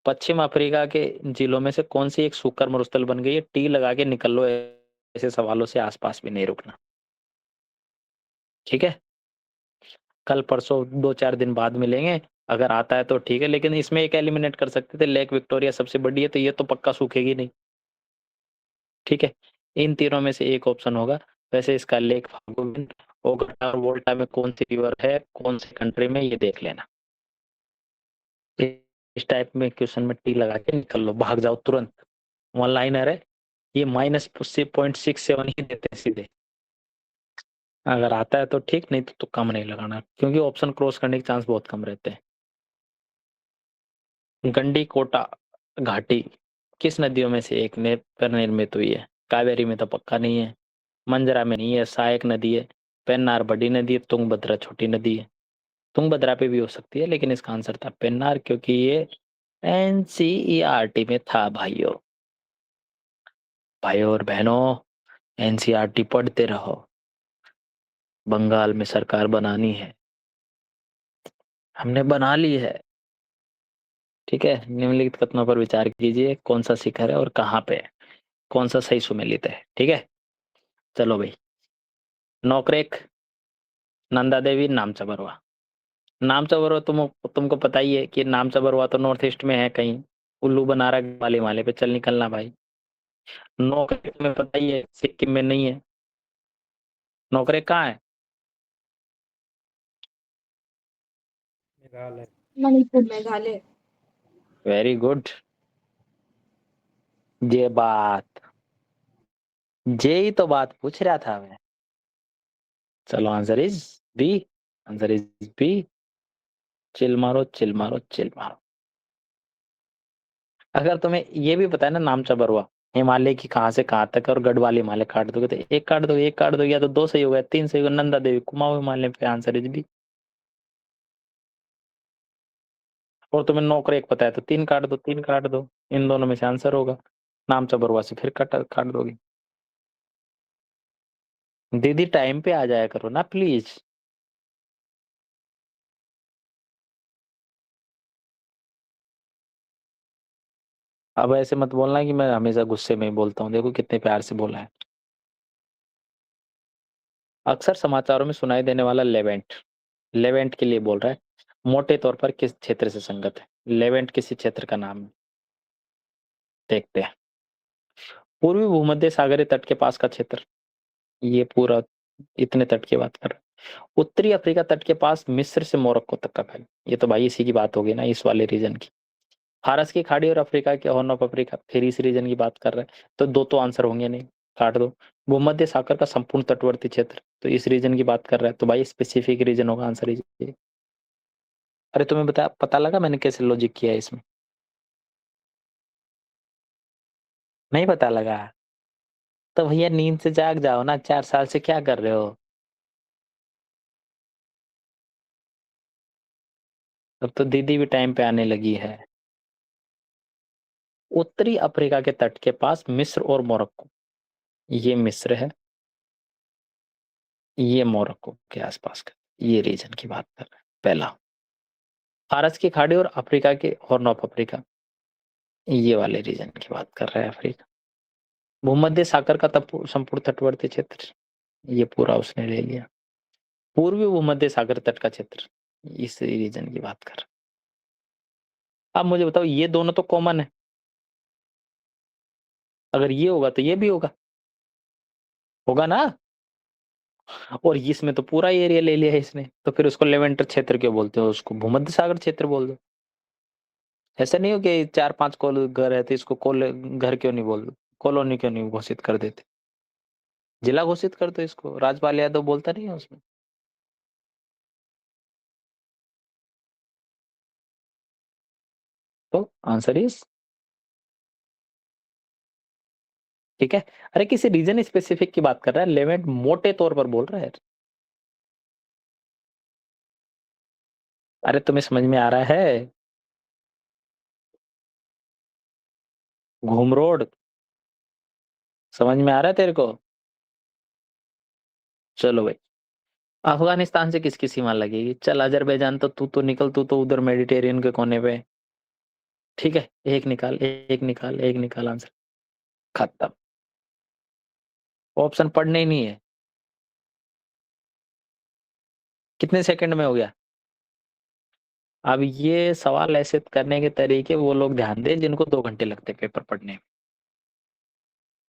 पश्चिम अफ्रीका के जिलों में से कौन सी एक सुकर मरुस्थल बन गई है? टी लगा के निकल लो, ऐसे सवालों से आसपास भी नहीं रुकना, ठीक है? कल परसों 2-4 दिन बाद मिलेंगे। अगर आता है तो ठीक है, लेकिन इसमें एक एलिमिनेट कर सकते थे, लेक विक्टोरिया सबसे बड़ी है, तो ये तो पक्का सूखेगी नहीं, ठीक है? इन तीनों में से एक ऑप्शन होगा। वैसे इसका लेक फागुइन, ओगटा और वोल्टा में कौन सी रिवर है, कौन सी कंट्री में, ये देख लेना। इस टाइप में क्वेश्चन में टी लगा के निकल लो, भाग जाओ तुरंत। वन लाइनर है, ये -0.67 ही देते हैं सीधे। अगर आता है तो ठीक, नहीं तो तुक्का में नहीं लगाना, क्योंकि ऑप्शन क्रॉस करने के चांस बहुत कम रहते हैं। गंडी कोटा घाटी किस नदियों में से एक ने पर निर्मित हुई है? कावेरी में तो पक्का नहीं है, मंजरा में नहीं है, सहायक नदी है, पेन्नार बड़ी नदी है, तुंगभद्रा छोटी नदी है। तुंगभद्रा पे भी हो सकती है, लेकिन इसका आंसर था पेन्नार, क्योंकि ये एनसीईआरटी में था भाइयों। भाइयों और बहनों, एनसीईआरटी पढ़ते रहो। बंगाल में सरकार बनानी है, हमने बना ली है, ठीक है? निम्नलिखित कथनों पर विचार कीजिए, कौन सा शिखर है और कहाँ पे है, कौन सा सही सुमेलित है, ठीक है? चलो भाई। नौकरेक, नंदा देवी, नामचा बरवा। नामचा बरवा तुमको पता ही है कि नामचा बरवा तो नॉर्थ ईस्ट में है कहीं, उल्लू बना रहा है वाले माले पे, चल निकलना भाई। नौकरी तुम्हें पता ही है सिक्किम में नहीं है, नौकरी कहाँ है? मेघालय। मणिपुर, मेघालय। Very good. ये बात, जे ही तो बात पूछ रहा था मैं। चलो answer is b, answer is b. Chill मारो चिल मारो चिल मारो। अगर तुम्हें ये भी पता है ना नामचा बरवा हिमालय की कहाँ से कहाँ तक है और गढ़वाल हिमालय काट दोगे तो एक काट दोगे, एक काट दोगे, या तो दो सही हो गया, तीन सही हो गया, नंदा देवी कुमाऊं हिमालय पे, आंसर इज बी। और तुम्हें नौकरी एक पता है तो तीन काट दो, तीन काट दो, इन दोनों में से आंसर होगा। नामचा बरवा से फिर काट काट दोगे। दीदी टाइम पे आ जाया करो ना प्लीज। अब ऐसे मत बोलना कि मैं हमेशा गुस्से में ही बोलता हूँ, देखो कितने प्यार से बोला है। अक्सर समाचारों में सुनाई देने वाला लेवेंट, लेवेंट के लिए बोल रहा है, मोटे तौर पर किस क्षेत्र से संगत है? लेवेंट किसी क्षेत्र का नाम है, देखते हैं। पूर्वी भूमध्य सागरीय तट के पास का क्षेत्र, ये पूरा इतने तट की बात कर रहा है। उत्तरी अफ्रीका तट के पास मिस्र से मोरक्को तक का फैल, ये तो भाई इसी की बात होगी ना, इस वाले रीजन की। फारस की खाड़ी और अफ्रीका के हॉर्न ऑफ अफ्रीका, फिर इस रीजन की बात कर रहा है, तो दो तो आंसर होंगे नहीं, काट दो। भूमध्य सागर का संपूर्ण तटवर्ती क्षेत्र, तो इस रीजन की बात कर रहा है, तो भाई स्पेसिफिक रीजन होगा, आंसर ये। अरे तुम्हें बता पता लगा मैंने कैसे लॉजिक किया है इसमें? नहीं पता लगा? तो भैया नींद से जाग जाओ ना, 4 साल से क्या कर रहे हो? अब तो दीदी भी टाइम पे आने लगी है। उत्तरी अफ्रीका के तट के पास मिस्र और मोरक्को, ये मिस्र है, ये मोरक्को के आसपास का, ये रीजन की बात कर रहे हैं पहला। फारस की खाड़ी और अफ्रीका के हॉर्न ऑफ अफ्रीका, ये वाले रीजन की बात कर रहा है अफ्रीका। भूमध्य सागर का संपूर्ण तटवर्ती क्षेत्र, ये पूरा उसने ले लिया। पूर्वी भूमध्य सागर तट का क्षेत्र, इस रीजन की बात कर रहा है। अब मुझे बताओ ये दोनों तो कॉमन है, अगर ये होगा तो ये भी होगा, होगा ना? और इसमें तो पूरा एरिया ले लिया है इसने, तो फिर उसको लेवेंटर क्षेत्र क्यों बोलते हो, उसको भूमध्य सागर क्षेत्र बोल दो। ऐसा नहीं हो कि 4-5 कोल घर है तो इसको कोल घर क्यों नहीं बोल दो, कॉलोनी क्यों नहीं घोषित कर देते, जिला घोषित कर दो इसको, राजपाल यादव बोलता नहीं है उसमें। तो आंसर इज, ठीक है। अरे किसी रीजन स्पेसिफिक की बात कर रहा है, लेवेंट मोटे तौर पर बोल रहा है। अरे तुम्हें समझ में आ रहा है? घूम रोड, समझ में आ रहा है तेरे को? चलो भाई, अफगानिस्तान से किसकी सीमा लगेगी? चल अजरबैजान, तो तू तो निकल, तू तो उधर मेडिटेरियन के कोने पे है। ठीक है, एक निकाल एक निकाल एक निकाल, आंसर खत्म। ऑप्शन पढ़ने ही नहीं है। कितने सेकंड में हो गया? अब ये सवाल ऐसे करने के तरीके वो लोग ध्यान दें जिनको 2 घंटे लगते हैं पेपर पढ़ने में।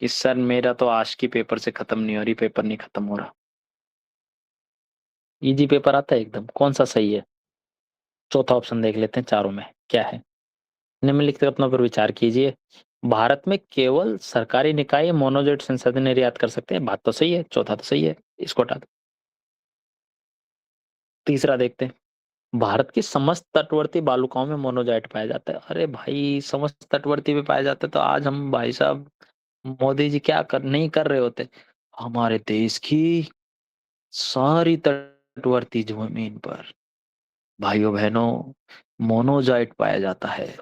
इस सर मेरा तो आज की पेपर से खत्म नहीं हो रही, पेपर नहीं खत्म हो रहा। इजी पेपर आता है एकदम, कौन सा सही है? चौथा ऑप्शन देख लेते हैं चारों में क्या है। निम्नलिखित कथनों पर विचार कीजिए। भारत में केवल सरकारी निकाय मोनोजेट संसाधन निर्यात कर सकते हैं, बात तो सही है, चौथा तो सही है, इसको हटा दो। तीसरा देखते हैं। भारत की समस्त तटवर्ती बालुकाओं में मोनोजाइट पाया जाता है। अरे भाई समस्त तटवर्ती पे पाया जाता है तो आज हम भाई साहब मोदी जी क्या कर नहीं कर रहे होते, हमारे देश की सारी तटवर्ती जमीन पर भाइयों बहनों मोनोजाइट पाया जाता है।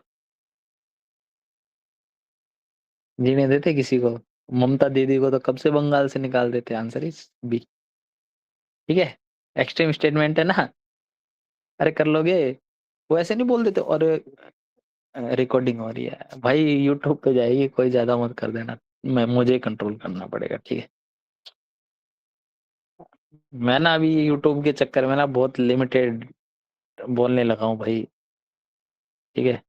जीने देते किसी को? ममता दीदी को तो कब से बंगाल से निकाल देते, आंसर इज बी। ठीक है, एक्सट्रीम स्टेटमेंट है ना? अरे कर लोगे? वो ऐसे नहीं बोल देते, और रिकॉर्डिंग हो रही है भाई, यूट्यूब पे जाएगी, कोई ज्यादा मत कर देना, मैं मुझे कंट्रोल करना पड़ेगा, ठीक है। मैं ना अभी यूट्यूब के चक्कर में ना बहुत लिमिटेड बोलने लगा हूँ भाई। ठीक है।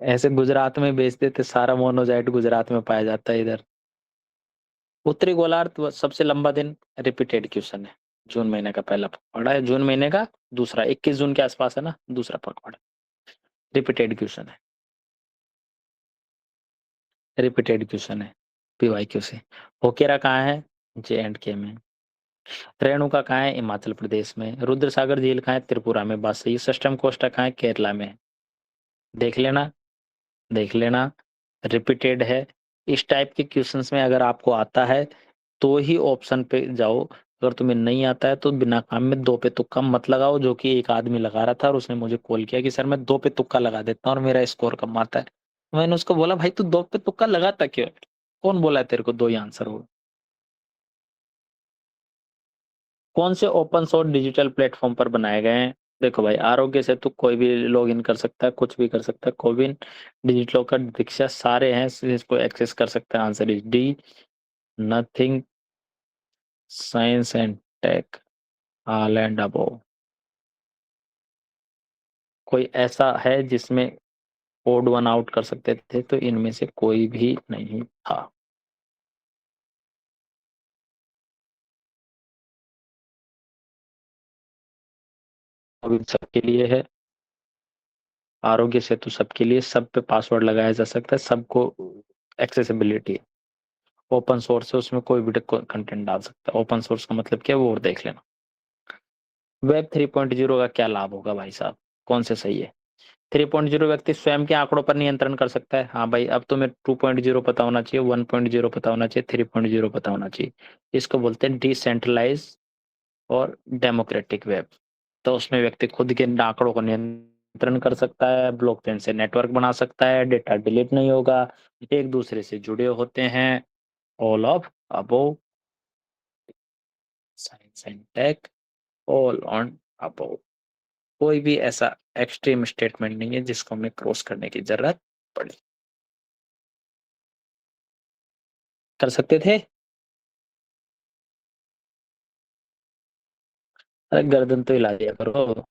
ऐसे गुजरात में बेचते थे, सारा मोनोजाइट गुजरात में पाया जाता है इधर। उत्तरी गोलार्ध सबसे लंबा दिन, रिपीटेड क्वेश्चन है। जून महीने का पहला पखवाड़ा है, जून महीने का दूसरा, 21 जून के आसपास है ना दूसरा पखवाड़ा। रिपीटेड क्वेश्चन है, रिपीटेड क्वेश्चन है, PYQ से। होकेरा कहाँ है? JNK में। रेणुका कहाँ है? हिमाचल प्रदेश में। रुद्र सागर झील कहाँ है? त्रिपुरा में। बस ये सिस्टम कोस्टा कहाँ है? केरला में। देख लेना, देख लेना, रिपीटेड है। इस टाइप के क्वेश्चंस में अगर आपको आता है तो ही ऑप्शन पे जाओ, अगर तुम्हें नहीं आता है तो बिना काम में दो पे तुक्का मत लगाओ, जो कि एक आदमी लगा रहा था और उसने मुझे कॉल किया कि सर मैं दो पे तुक्का लगा देता हूँ और मेरा स्कोर कम आता है। मैंने उसको बोला भाई तू दो पे तुक्का लगाता क्यों है? कौन बोला है तेरे को दो ही आंसर हो? कौन से ओपन सोर्स डिजिटल प्लेटफॉर्म पर बनाए गए हैं? देखो भाई, आरोग्य सेतु कोई भी लॉग इन कर सकता है, कुछ भी कर सकता है। कोविन, डिजिटल लॉकर, दीक्षा, सारे हैं इसको एक्सेस कर सकते हैं। Answer is d, nothing, science and tech, all and above. कोई ऐसा है जिसमें ओड वन आउट कर सकते थे? तो इनमें से कोई भी नहीं था। अभी सबके लिए है, आरोग्य सेतु सबके लिए, सब पे पासवर्ड लगाया जा सकता है, सबको एक्सेसिबिलिटी। ओपन सोर्स है, उसमें कोई भी कंटेंट डाल सकता है। ओपन सोर्स का मतलब क्या है वो और देख लेना। वेब 3.0 का क्या लाभ होगा भाई साहब? कौन से सही है? 3.0 व्यक्ति स्वयं के आंकड़ों पर नियंत्रण कर सकता है। हाँ भाई, अब तुम्हें 2.0 पता होना चाहिए, 1.0 पता होना चाहिए, 3.0 पता होना चाहिए। इसको बोलते हैं डिसेंट्रलाइज और डेमोक्रेटिक वेब। तो उसमें व्यक्ति खुद के आंकड़ों को नियंत्रण कर सकता है, ब्लॉकचेन से नेटवर्क बना सकता है, डेटा डिलीट नहीं होगा, एक दूसरे से जुड़े होते हैं। All of above, science and tech, all on above. कोई भी ऐसा एक्सट्रीम स्टेटमेंट नहीं है जिसको हमें क्रॉस करने की जरूरत पड़े। कर सकते थे। अरे गर्दन तो हिला दिया करो।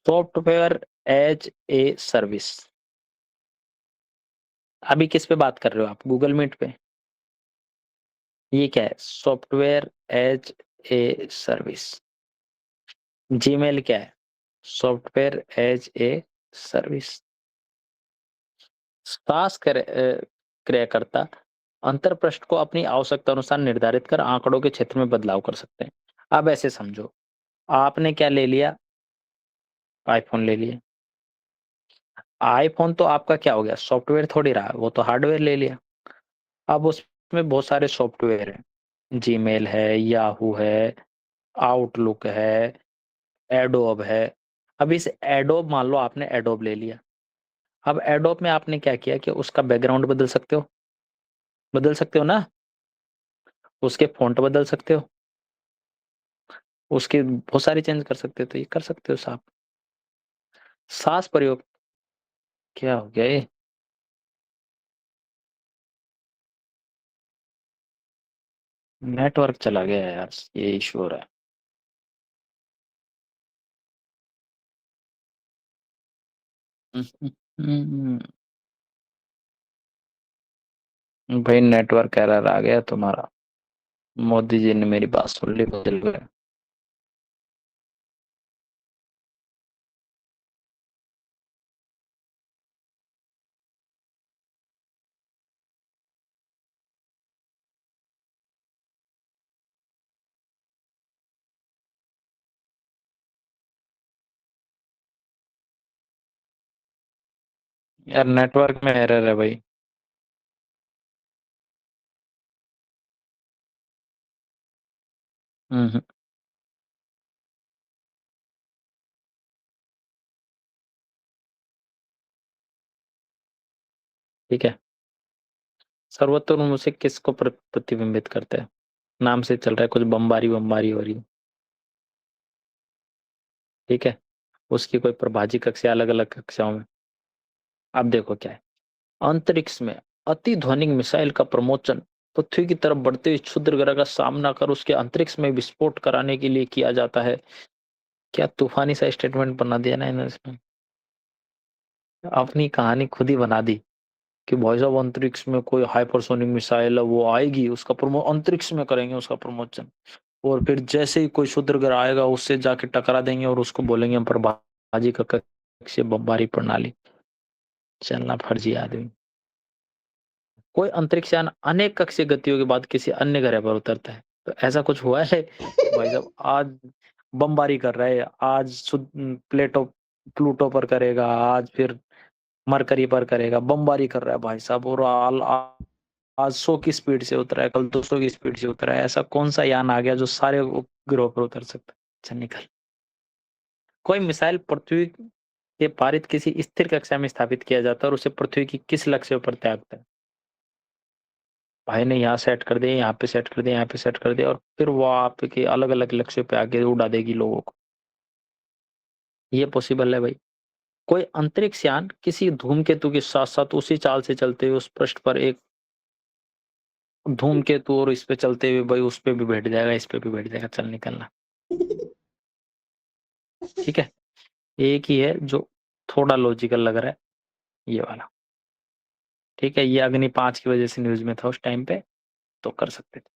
Software as a service. अभी किस पे बात कर रहे हो आप? गूगल मीट पे? ये क्या है? Software as a service. Gmail क्या है? Software as a service. Task क्रियाकर्ता अंतरपृष्ठ को अपनी आवश्यकता अनुसार निर्धारित कर आंकड़ों के क्षेत्र में बदलाव कर सकते हैं। अब ऐसे समझो, आपने क्या ले लिया? आईफोन ले लिया। आईफोन तो आपका क्या हो गया? सॉफ्टवेयर थोड़ी रहा, वो तो हार्डवेयर ले लिया। अब उसमें बहुत सारे सॉफ्टवेयर हैं, जीमेल है, याहू है, आउटलुक है, एडोब है। अब इस एडोब, मान लो आपने एडोब ले लिया। अब एडोब में आपने क्या किया कि उसका बैकग्राउंड बदल सकते हो, बदल सकते हो ना? उसके फ़ॉन्ट बदल सकते हो, उसके बहुत सारी चेंज कर सकते हो, तो ये कर सकते हो साहब। सास प्रयोग, क्या हो गया ये? नेटवर्क चला गया है यार, ये इशू हो रहा है। भाई नेटवर्क एरर आ गया तुम्हारा। मोदी जी ने मेरी बात सुन ली, बदल गए। यार नेटवर्क में एरर है भाई। हम्म। ठीक है। सर्वोत्तम मुझसे किसको प्रतिबिंबित करते हैं? नाम से चल रहा है कुछ, बमबारी बमबारी हो रही है। ठीक है। उसकी कोई प्रभाजी कक्षा, अलग अलग कक्षाओं में। अब देखो क्या है, अंतरिक्ष में अति ध्वनिक मिसाइल का प्रमोशन पृथ्वी की तरफ बढ़ते हुए क्षुद्र ग्रह का सामना कर उसके अंतरिक्ष में विस्फोट कराने के लिए किया जाता है। क्या तूफानी सा स्टेटमेंट बना दिया ना इन्होंने इसमें। अपनी कहानी खुद ही बना दी कि भाई साहब अंतरिक्ष में कोई हाइपरसोनिक मिसाइल है वो आएगी, उसका प्रमो अंतरिक्ष में करेंगे उसका प्रमोशन, और फिर जैसे ही कोई क्षुद्र ग्रह आएगा उससे जाके टकरा देंगे और उसको बोलेंगे हम पर बाजी का कक्षीय बमबारी प्रणाली। चलना फर्जी आदमी। कोई अंतरिक्ष यान अनेक कक्षीय गतियों के बाद किसी अन्य ग्रह पर उतरता है, तो ऐसा कुछ हुआ है भाई साहब? आज बमबारी कर रहा है, आज प्लेटो प्लूटो पर करेगा, आज फिर मरकरी पर करेगा, बमबारी कर रहा है भाई साहब, और आज 100 की स्पीड से उतरा है, कल 200 की स्पीड से उतरा है। ऐसा कौन सा यान आ गया जो सारे ग्रहों पर उतर सकता है? अच्छा निकल। कोई मिसाइल पृथ्वी के पारित किसी स्थिर कक्षा में स्थापित किया जाता है और उसे पृथ्वी की किस लक्ष्य पर त्यागता है? भाई ने यहाँ सेट कर दिया, यहाँ पे सेट कर दिया, यहाँ पे सेट कर दिया, और फिर वो आपके अलग अलग लक्ष्य पे आके उड़ा देगी लोगों को। ये पॉसिबल है भाई। कोई अंतरिक्ष यान किसी धूमकेतु के साथ साथ उसी चाल से चलते हुए उस पृष्ठ पर एक धूमकेतु और इस पे चलते हुए भाई उस पे भी बैठ जाएगा, इस पे भी बैठ जाएगा। चल निकलना। ठीक है। एक ही है जो थोड़ा लॉजिकल लग रहा है, ये वाला। ठीक है, ये अग्नि 5 की वजह से न्यूज में था उस टाइम पे, तो कर सकते थे।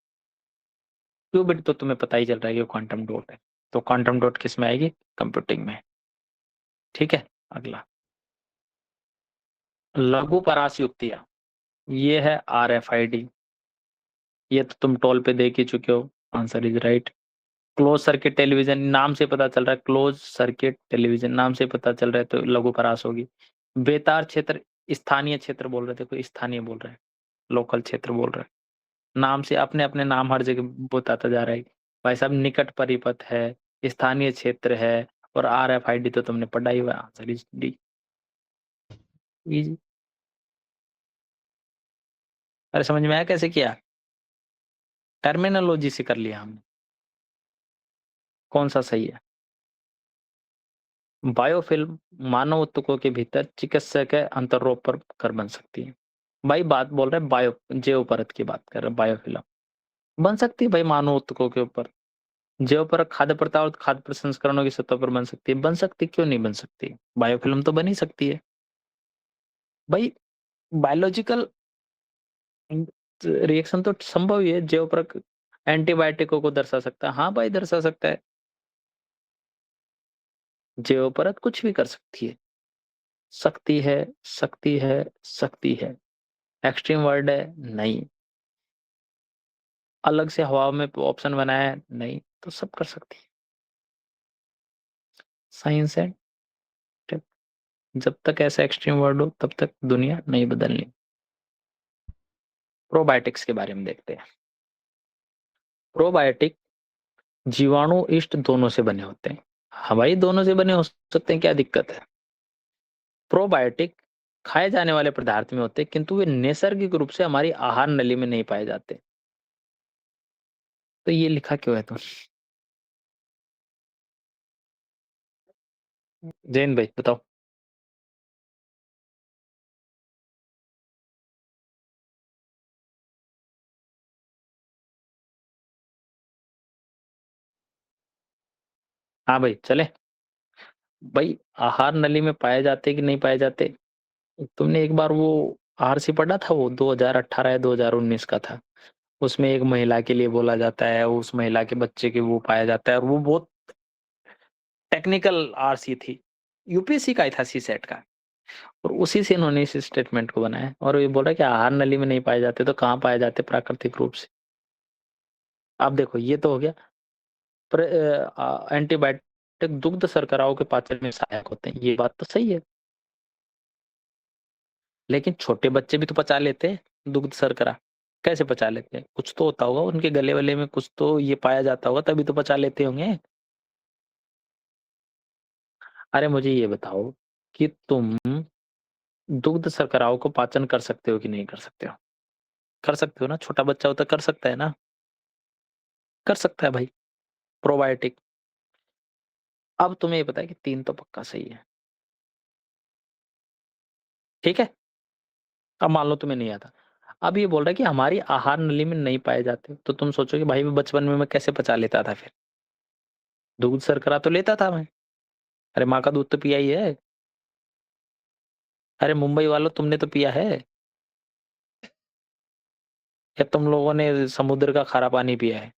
क्यूबिट तो तुम्हें पता ही चल रहा है कि क्वांटम डॉट है, तो क्वांटम डॉट किस में आएगी? कंप्यूटिंग में। ठीक है। अगला, लघु परास युक्तियां, ये है RFID। ये तो तुम टोल पे देख ही चुके हो। Answer is right. Close circuit television, नाम से पता चल रहा है, क्लोज सर्किट टेलीविजन नाम से पता चल रहा है, तो लघु परास होगी। बेतार क्षेत्र, स्थानीय क्षेत्र बोल रहे थे, कोई स्थानीय बोल रहा है, लोकल क्षेत्र बोल रहा है। नाम से अपने अपने नाम हर जगह बताता जा रहा है। भाई साहब निकट परिपथ है, स्थानीय क्षेत्र है, और RFID तो तुमने पढ़ा ही हुआ। Answer is D. इजी। अरे समझ में आया कैसे किया? टर्मिनोलॉजी से कर लिया हमने। कौन सा सही है? बायोफिल्म मानव ऊतकों के भीतर चिकित्सा के अंतरोप पर कर बन सकती है। भाई बात बोल रहे हैं बायो जैव परत की बात कर रहे हैं, बायोफिल्म बन सकती है भाई मानव ऊतकों के ऊपर। जैव परत खाद्य पदार्थ और खाद्य प्रसंस्करणों की सतह पर बन सकती है, बन सकती, क्यों नहीं बन सकती? बायोफिल्म तो बन ही सकती है भाई। बायोलॉजिकल रिएक्शन तो संभव ही है। जैव परत एंटीबायोटिकों को दर्शा सकता है, हाँ भाई दर्शा सकता है। जैव परत कुछ भी कर सकती है। सकती है, सकती है, सकती है। एक्सट्रीम वर्ड है? नहीं। अलग से हवा में ऑप्शन बनाया है? नहीं। तो सब कर सकती है। साइंस है। जब तक ऐसा एक्सट्रीम वर्ड हो तब तक दुनिया नहीं बदलनी। प्रोबायोटिक्स के बारे में देखते हैं। प्रोबायोटिक जीवाणु इष्ट दोनों से बने होते हैं। हवाई दोनों से बने हो सकते हैं, क्या दिक्कत है? प्रोबायोटिक खाए जाने वाले पदार्थ में होते हैं, किंतु वे नैसर्गिक रूप से हमारी आहार नली में नहीं पाए जाते। तो ये लिखा क्यों है? तो जैन भाई बताओ। हाँ भाई चले। भाई आहार नली में पाए जाते कि नहीं पाए जाते? तुमने एक बार वो आरसी पढ़ा था, वो 2018 या 2019 का था। उसमें एक महिला के लिए बोला जाता है, उस महिला के बच्चे के वो पाया जाता है, और वो बहुत टेक्निकल आरसी थी। यूपीएससी का ही था, सी सेट का। और उसी से इन्होंने इस स्टेटमेंट को बनाया, और ये बोला कि आहार नली में नहीं पाए जाते, तो कहाँ पाए जाते? प्राकृतिक रूप से। आप देखो ये तो हो गया। एंटीबायोटिक दुग्ध शर्कराओं के पाचन में सहायक होते हैं, ये बात तो सही है। लेकिन छोटे बच्चे भी तो पचा लेते हैं दुग्ध शर्करा। कैसे पचा लेते हैं? कुछ तो होता होगा उनके गले वले में, कुछ तो ये पाया जाता होगा, तभी तो पचा लेते होंगे। अरे मुझे ये बताओ कि तुम दुग्ध शर्कराओं को पाचन कर सकते हो कि नहीं कर सकते हो? कर सकते हो ना, छोटा बच्चा हो तो कर सकता है ना। कर सकता है भाई। प्रोबायोटिक। अब तुम्हें ये पता है कि 3 तो पक्का सही है। ठीक है। अब मान लो तुम्हें नहीं आता। अब ये बोल रहा है कि हमारी आहार नली में नहीं पाए जाते, तो तुम सोचो कि भाई बचपन में मैं कैसे पचा लेता था फिर? दूध शर्करा तो लेता था मैं। अरे माँ का दूध तो पिया ही है। अरे मुंबई वालों, तुमने तो पिया है, या तुम लोगों ने समुद्र का खारा पानी पिया है?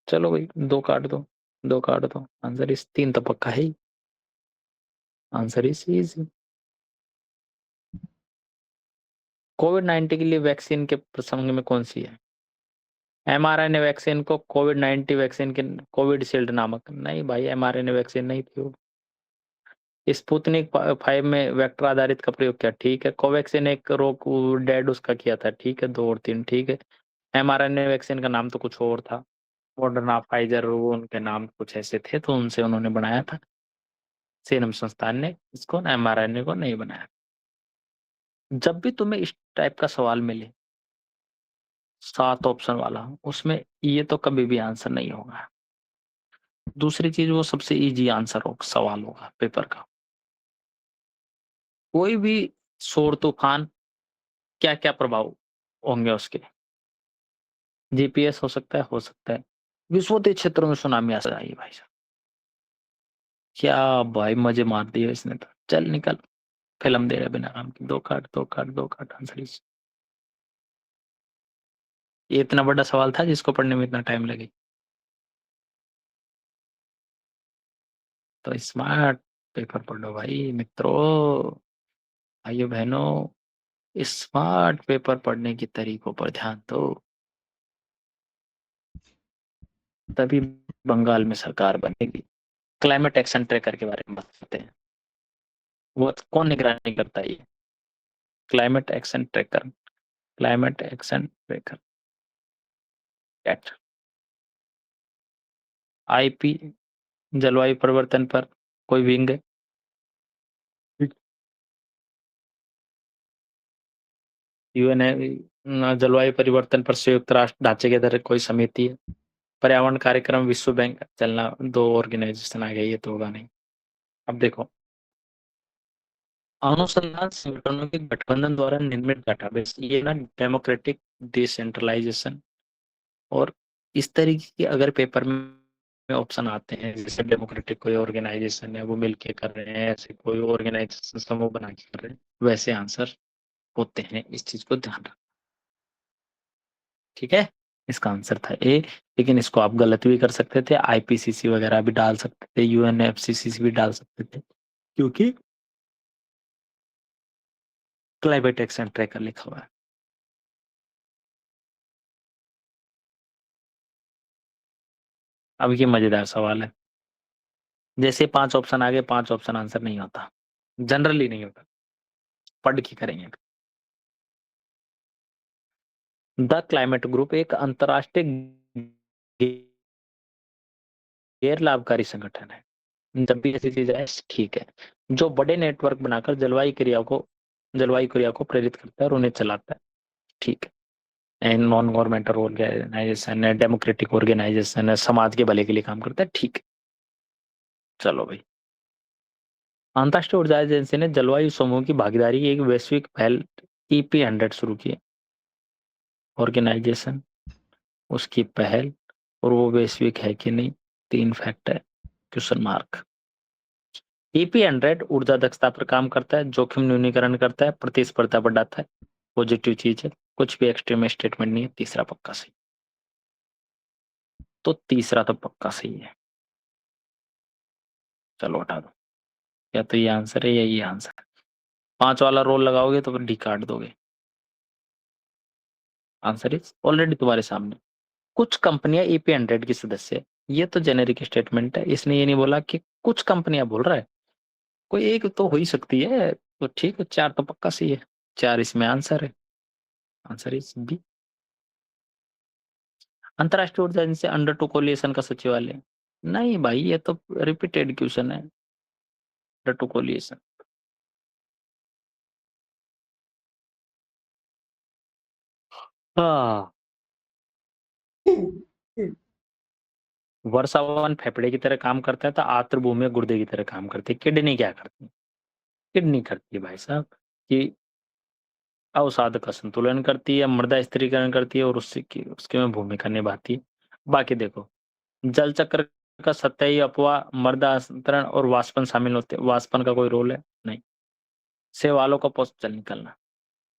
चलो भाई, दो काट दो, दो काट दो, आंसर इस तीन तो पक्का है ही। Answer is easy. कोविड 19 के लिए वैक्सीन के प्रसंग में कौन सी है? mRNA वैक्सीन को कोविड 19 वैक्सीन के कोविड शील्ड नामक, नहीं भाई, mRNA वैक्सीन नहीं थी वो। स्पुतनिक 5 में वेक्टर आधारित का प्रयोग किया, ठीक है। कोवैक्सीन एक रोग डेड उसका किया था, ठीक है। 2 और 3 ठीक है। mRNA वैक्सीन का नाम तो कुछ और था। मॉडर्ना, फाइजर, वो उनके नाम कुछ ऐसे थे, तो उनसे उन्होंने बनाया था। सीरम संस्थान ने इसको mRNA को नहीं बनाया। जब भी तुम्हें इस टाइप का सवाल मिले, 7 ऑप्शन वाला, उसमें ये तो कभी भी आंसर नहीं होगा। दूसरी चीज, वो सबसे इजी आंसर हो सवाल होगा पेपर का। कोई भी शोर तूफान, क्या क्या प्रभाव होंगे उसके? जीपीएस हो सकता है, हो सकता है। विषुवतीय क्षेत्रों में सुनामी आ जाएगी भाई साहब। क्या भाई मजे मार दिए इसने तो। चल निकल, फिल्म दे रहे बिना काम की। दो काट, दो काट, दो काट, आंसर इस। ये इतना बड़ा सवाल था जिसको पढ़ने में इतना टाइम लगे? तो स्मार्ट पेपर पढ़ो भाई मित्रों, भाइयों बहनों, स्मार्ट पेपर पढ़ने की तरीकों पर ध्यान दो, तभी बंगाल में सरकार बनेगी। क्लाइमेट एक्शन ट्रैकर के बारे में बात करते हैं। वो कौन निगरानी करता है ये? Climate action tracker, climate action tracker, CAT. IP, जलवायु परिवर्तन पर कोई विंग है? यूएन है, जलवायु परिवर्तन पर संयुक्त राष्ट्र ढांचे के तहत कोई समिति है? पर्यावरण कार्यक्रम, विश्व बैंक, चलना, दो ऑर्गेनाइजेशन आ गई, ये तो होगा नहीं। अब देखो, अनुसंधान संगठनों के गठबंधन द्वारा निर्मित डाटाबेस, ये ना डेमोक्रेटिक डिसेंट्रलाइजेशन। और इस तरीके के अगर पेपर में ऑप्शन आते हैं, जैसे डेमोक्रेटिक कोई ऑर्गेनाइजेशन है वो मिलके कर रहे हैं, ऐसे कोई ऑर्गेनाइजेशन समूह बना के कर रहे हैं, वैसे आंसर होते हैं। इस चीज को ध्यान रख, ठीक है। इसका आंसर था ए। लेकिन इसको आप गलत भी कर सकते थे, आईपीसीसी वगैरह भी डाल सकते थे, यूएनएफसीसीसी भी डाल सकते थे, क्योंकि क्लाइमेट एक्शन ट्रैकर लिखा हुआ है। अब ये मजेदार सवाल है। जैसे 5 ऑप्शन आ गए, 5 ऑप्शन आंसर नहीं होता, जनरली नहीं होता, पढ़ के करेंगे। द क्लाइमेट ग्रुप एक अंतरराष्ट्रीय गैर लाभकारी संगठन है। जब भी ऐसी चीज है, ठीक है, जो बड़े नेटवर्क बनाकर जलवायु क्रिया को प्रेरित करता है और उन्हें चलाता है, ठीक है। नॉन गवर्नमेंटल ऑर्गेनाइजेशन है, डेमोक्रेटिक ऑर्गेनाइजेशन है, समाज के भले के लिए काम करता है, ठीक है। चलो भाई, अंतर्राष्ट्रीय ऊर्जा एजेंसी ने जलवायु समूह की भागीदारी की एक वैश्विक पहल EP100 शुरू की है। ऑर्गेनाइजेशन, उसकी पहल, और वो वैश्विक है कि नहीं, 3 फैक्ट है, क्वेश्चन मार्क। EP100 ऊर्जा दक्षता पर काम करता है, जोखिम न्यूनीकरण करता है, प्रतिस्पर्धा बढ़ाता है, पॉजिटिव चीज है, कुछ भी एक्सट्रीम स्टेटमेंट नहीं है। तीसरा पक्का सही, तो तीसरा तो पक्का सही है। चलो हटा दो, या तो ये आंसर है या ये आंसर है। 5 वाला रोल लगाओगे तो फिर डी काट दोगे। आंसर इज ऑलरेडी तुम्हारे सामने। कुछ कंपनियां EP100 की सदस्य है। ये तो जेनेरिक स्टेटमेंट है, इसने ये नहीं बोला कि कुछ कंपनियां बोल रहा है, कोई एक तो हो ही सकती है। तो ठीक है, 4 तो पक्का सही है, 4 इसमें आंसर है। Answer is b. अंतर्राष्ट्रीय ऊर्जा एजेंसी अंडर टू कोलिएशन का सचिवालय, नहीं भाई, ये तो रिपीटेड क्वेश्चन है। अंडर टू कोलिएशन, हाँ। वर्षावन फेफड़े की तरह काम करता है, तो आर्द्रभूमि गुर्दे की तरह काम करती है। किडनी क्या करती है? किडनी करती है भाई साहब कि अवसाद का संतुलन करती है, मृदा स्थिरीकरण करती है और उसके में भूमिका निभाती है। बाकी देखो, जल चक्र का सतही अपवाह, मृदा हस्तांतरण और वाष्पन शामिल होते हैं। वाष्पन का कोई रोल है नहीं। शैवालों का पोषक जल निकलना,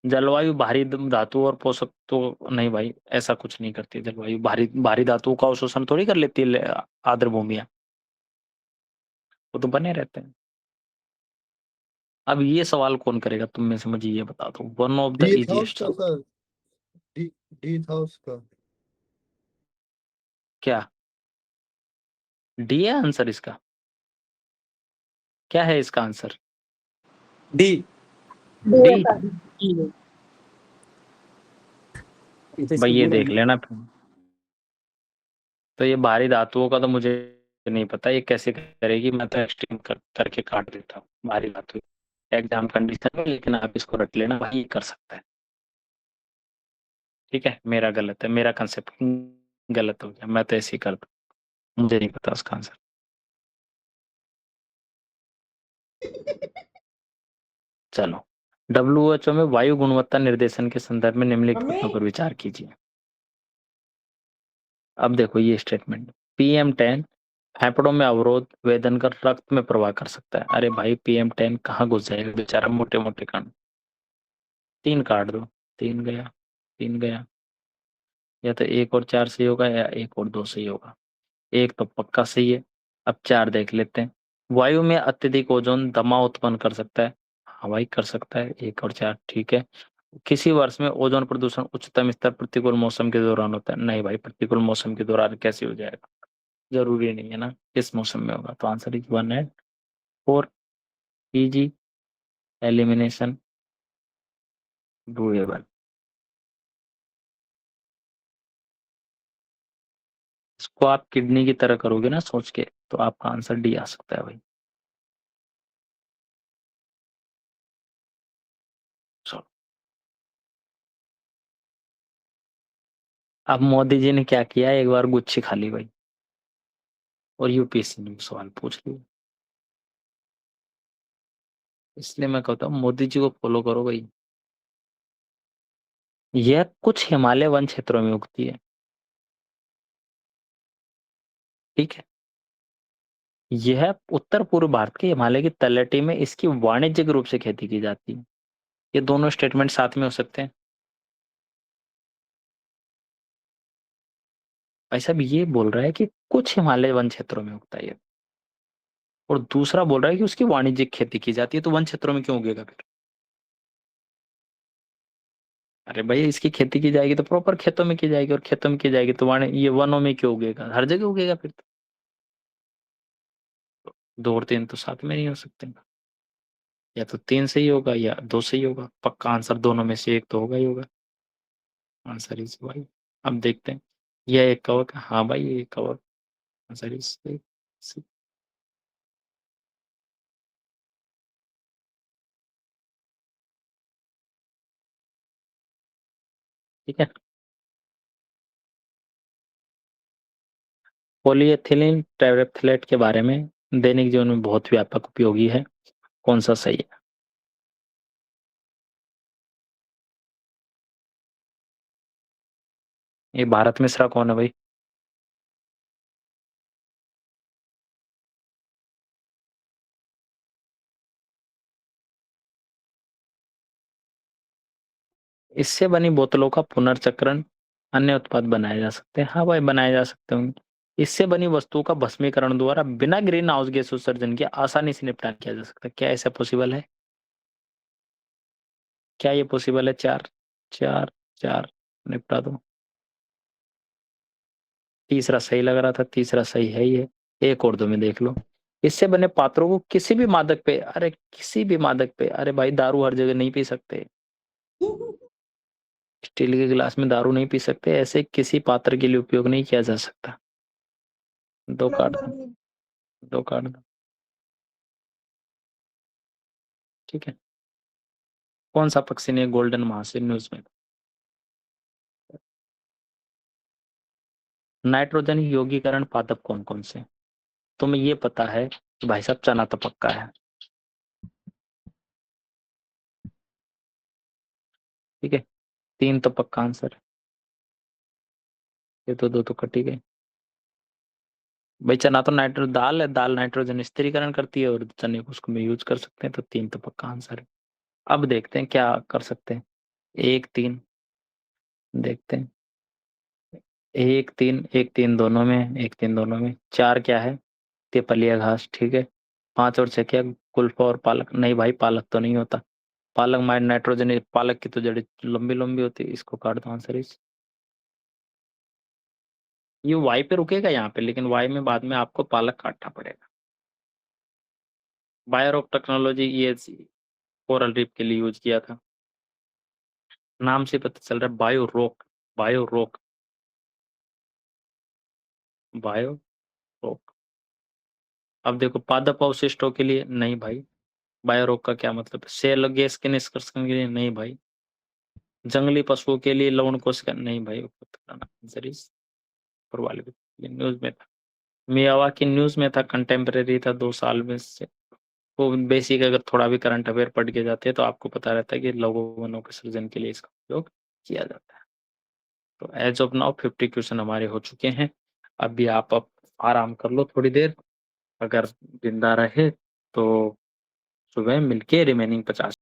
जलवायु भारी धातु और पोषक तो नहीं भाई, ऐसा कुछ नहीं करती जलवायु। भारी भारी धातुओं का अवशोषण थोड़ी कर लेती है आर्द्र भूमियां, वो तो बने रहते हैं। अब ये सवाल कौन करेगा तुम में से, मुझे ये बता दो। वन ऑफ द डी था इजीएस्ट उसका सवाल। सर, डी डी था उसका। क्या डी है आंसर इसका? क्या है इसका आंसर? डी। डी। ये तो भाई इसको ये बोला देख ना। लेना फिर। तो ये भारी धातुओं का तो मुझे नहीं पता ये कैसे करेगी, मैं तो एक्सट्रीम करके काट देता हूँ भारी धातु एग्जाम कंडीशन में, लेकिन आप इसको रट लेना भाई, ये कर सकता है। ठीक है, मेरा गलत है, मेरा कंसेप्ट गलत हो गया, मैं तो ऐसे ही कर दूं, मुझे नहीं पता उसका आंसर। चलो, डब्ल्यूएचओ में वायु गुणवत्ता निर्देशन के संदर्भ में निम्नलिखित मुद्दों पर विचार कीजिए। अब देखो ये स्टेटमेंट, PM10 फेफड़ों में अवरोध वेदन कर रक्त में प्रवाह कर सकता है। अरे भाई PM10 कहाँ घुस जाएगा बेचारा, मोटे मोटे कण। 3 काट दो, 3 गया, 3 गया। या तो 1 और 4 सही होगा या 1 और 2 सही होगा। 1 तो पक्का सही है। अब 4 देख लेते हैं। वायु में अत्यधिक ओजोन दमा उत्पन्न कर सकता है। हाँ भाई कर सकता है, 1 और 4 ठीक है। किसी वर्ष में ओजोन प्रदूषण उच्चतम स्तर प्रतिकूल मौसम के दौरान होता है। नहीं भाई, प्रतिकूल मौसम के दौरान कैसे हो जाएगा, जरूरी नहीं है ना किस मौसम में होगा। तो answer is 1 and 4, easy elimination doable. इसको आप किडनी की तरह करोगे ना सोच के, तो आपका आंसर डी आ सकता है भाई। चलो, अब मोदी जी ने क्या किया, एक बार गुच्छी खा ली भाई, और यूपीएससी ने सवाल पूछ लिया। इसलिए मैं कहता हूँ मोदी जी को फॉलो करो भाई। यह कुछ हिमालय वन क्षेत्रों में उगती है। ठीक है, यह उत्तर पूर्व भारत के हिमालय की तलहटी में इसकी वाणिज्यिक रूप से खेती की जाती है। ये दोनों स्टेटमेंट साथ में हो सकते हैं। भाई साहब ये बोल रहा है कि कुछ हिमालय वन क्षेत्रों में उगता है ये, और दूसरा बोल रहा है कि उसकी वाणिज्यिक खेती की जाती है, तो वन क्षेत्रों में क्यों उगेगा फिर? अरे भैया इसकी खेती की जाएगी तो प्रॉपर खेतों में की जाएगी, और खेतों में की जाएगी तो ये वनों में क्यों उगेगा, हर जगह उगेगा फिर तो। 2 और 3 तो साथ में नहीं हो सकते, या तो 3 सही होगा या 2 सही होगा। पक्का आंसर दोनों में से एक तो होगा ही होगा। आंसर इज भाई, अब देखते हैं। यह एक कवक है, हाँ भाई ये एक कवक। आंसर इज, ठीक है। पॉलीएथिलीन टेरेफ्थलेट के बारे में, दैनिक जीवन में बहुत व्यापक उपयोगी है। कौन सा सही है? ये भारत मिश्रा कौन है भाई? इससे बनी बोतलों का पुनर्चक्रण, अन्य उत्पाद बनाए जा सकते हैं। हाँ भाई बनाए जा सकते होंगे। इससे बनी वस्तुओं का भस्मीकरण द्वारा बिना ग्रीन हाउस गैस उत्सर्जन के आसानी से निपटान किया जा सकता है। क्या ऐसा पॉसिबल है? क्या ये पॉसिबल है? 4 4 4 निपटा दो। तीसरा सही लग रहा था, तीसरा सही है ही है। एक और दो में देख लो। इससे बने पात्रों को किसी भी मादक पे, अरे किसी भी मादक पे, अरे भाई दारू हर जगह नहीं पी सकते। स्टील के गिलास में दारू नहीं पी सकते, ऐसे किसी पात्र के लिए उपयोग नहीं किया जा सकता। 2 काट दो, 2 काट दो। ठीक है। कौन सा पक्षी ने गोल्डन महासिर न्यूज में? नाइट्रोजन यौगीकरण पादप कौन कौन से? तुम्हें ये पता है कि भाई साहब चना तो पक्का है। ठीक है, 3 तो पक्का आंसर है। ये तो 2 तो कट ही गए भाई। चना तो दाल है, दाल नाइट्रोजन स्थिरीकरण करती है और चने को उसको में यूज कर सकते हैं, तो 3 तो पक्का आंसर है। अब देखते हैं क्या कर सकते हैं। 1 3 देखते हैं, 1 3 दोनों में, 1 3 दोनों में। 4 क्या है? तिपलिया घास, ठीक है। 5 और 6 क्या? कुल्फा और पालक। नहीं भाई, पालक तो नहीं होता। पालक माइड नाइट्रोजन, पालक की तो जड़ी लंबी लंबी होती है, इसको काट दो आंसर इस। ये वाई पे रुकेगा यहाँ पे, लेकिन वाई में बाद में आपको पालक काटना पड़ेगा। बायोरोक टेक्नोलॉजी ये कोरल रीफ के लिए यूज किया था। नाम से पता चल रहा है, बायोरोक। बायोरोक, बायोरोक। अब देखो, पादप अवशिष्टों के लिए नहीं भाई। बायोरोक का क्या मतलब है? सेल गैस के निष्कर्षण के लिए नहीं भाई। जंगली पशुओं के लिए लवण कोशिका नहीं भाई। आंसर इज न्यूज में था। मियावाकी न्यूज में था, कंटेम्परेरी था 2 साल में से। वो बेसिक, अगर थोड़ा भी करंट अफेयर पढ़ के जाते हैं तो आपको पता रहता है कि लघु वनों के सृजन के लिए इसका उपयोग किया जाता है। तो एज ऑफ नाउ 50 क्वेश्चन हमारे हो चुके हैं। अभी आप अब आराम कर लो थोड़ी देर, अगर जिंदा रहे तो सुबह मिलके रिमेनिंग 50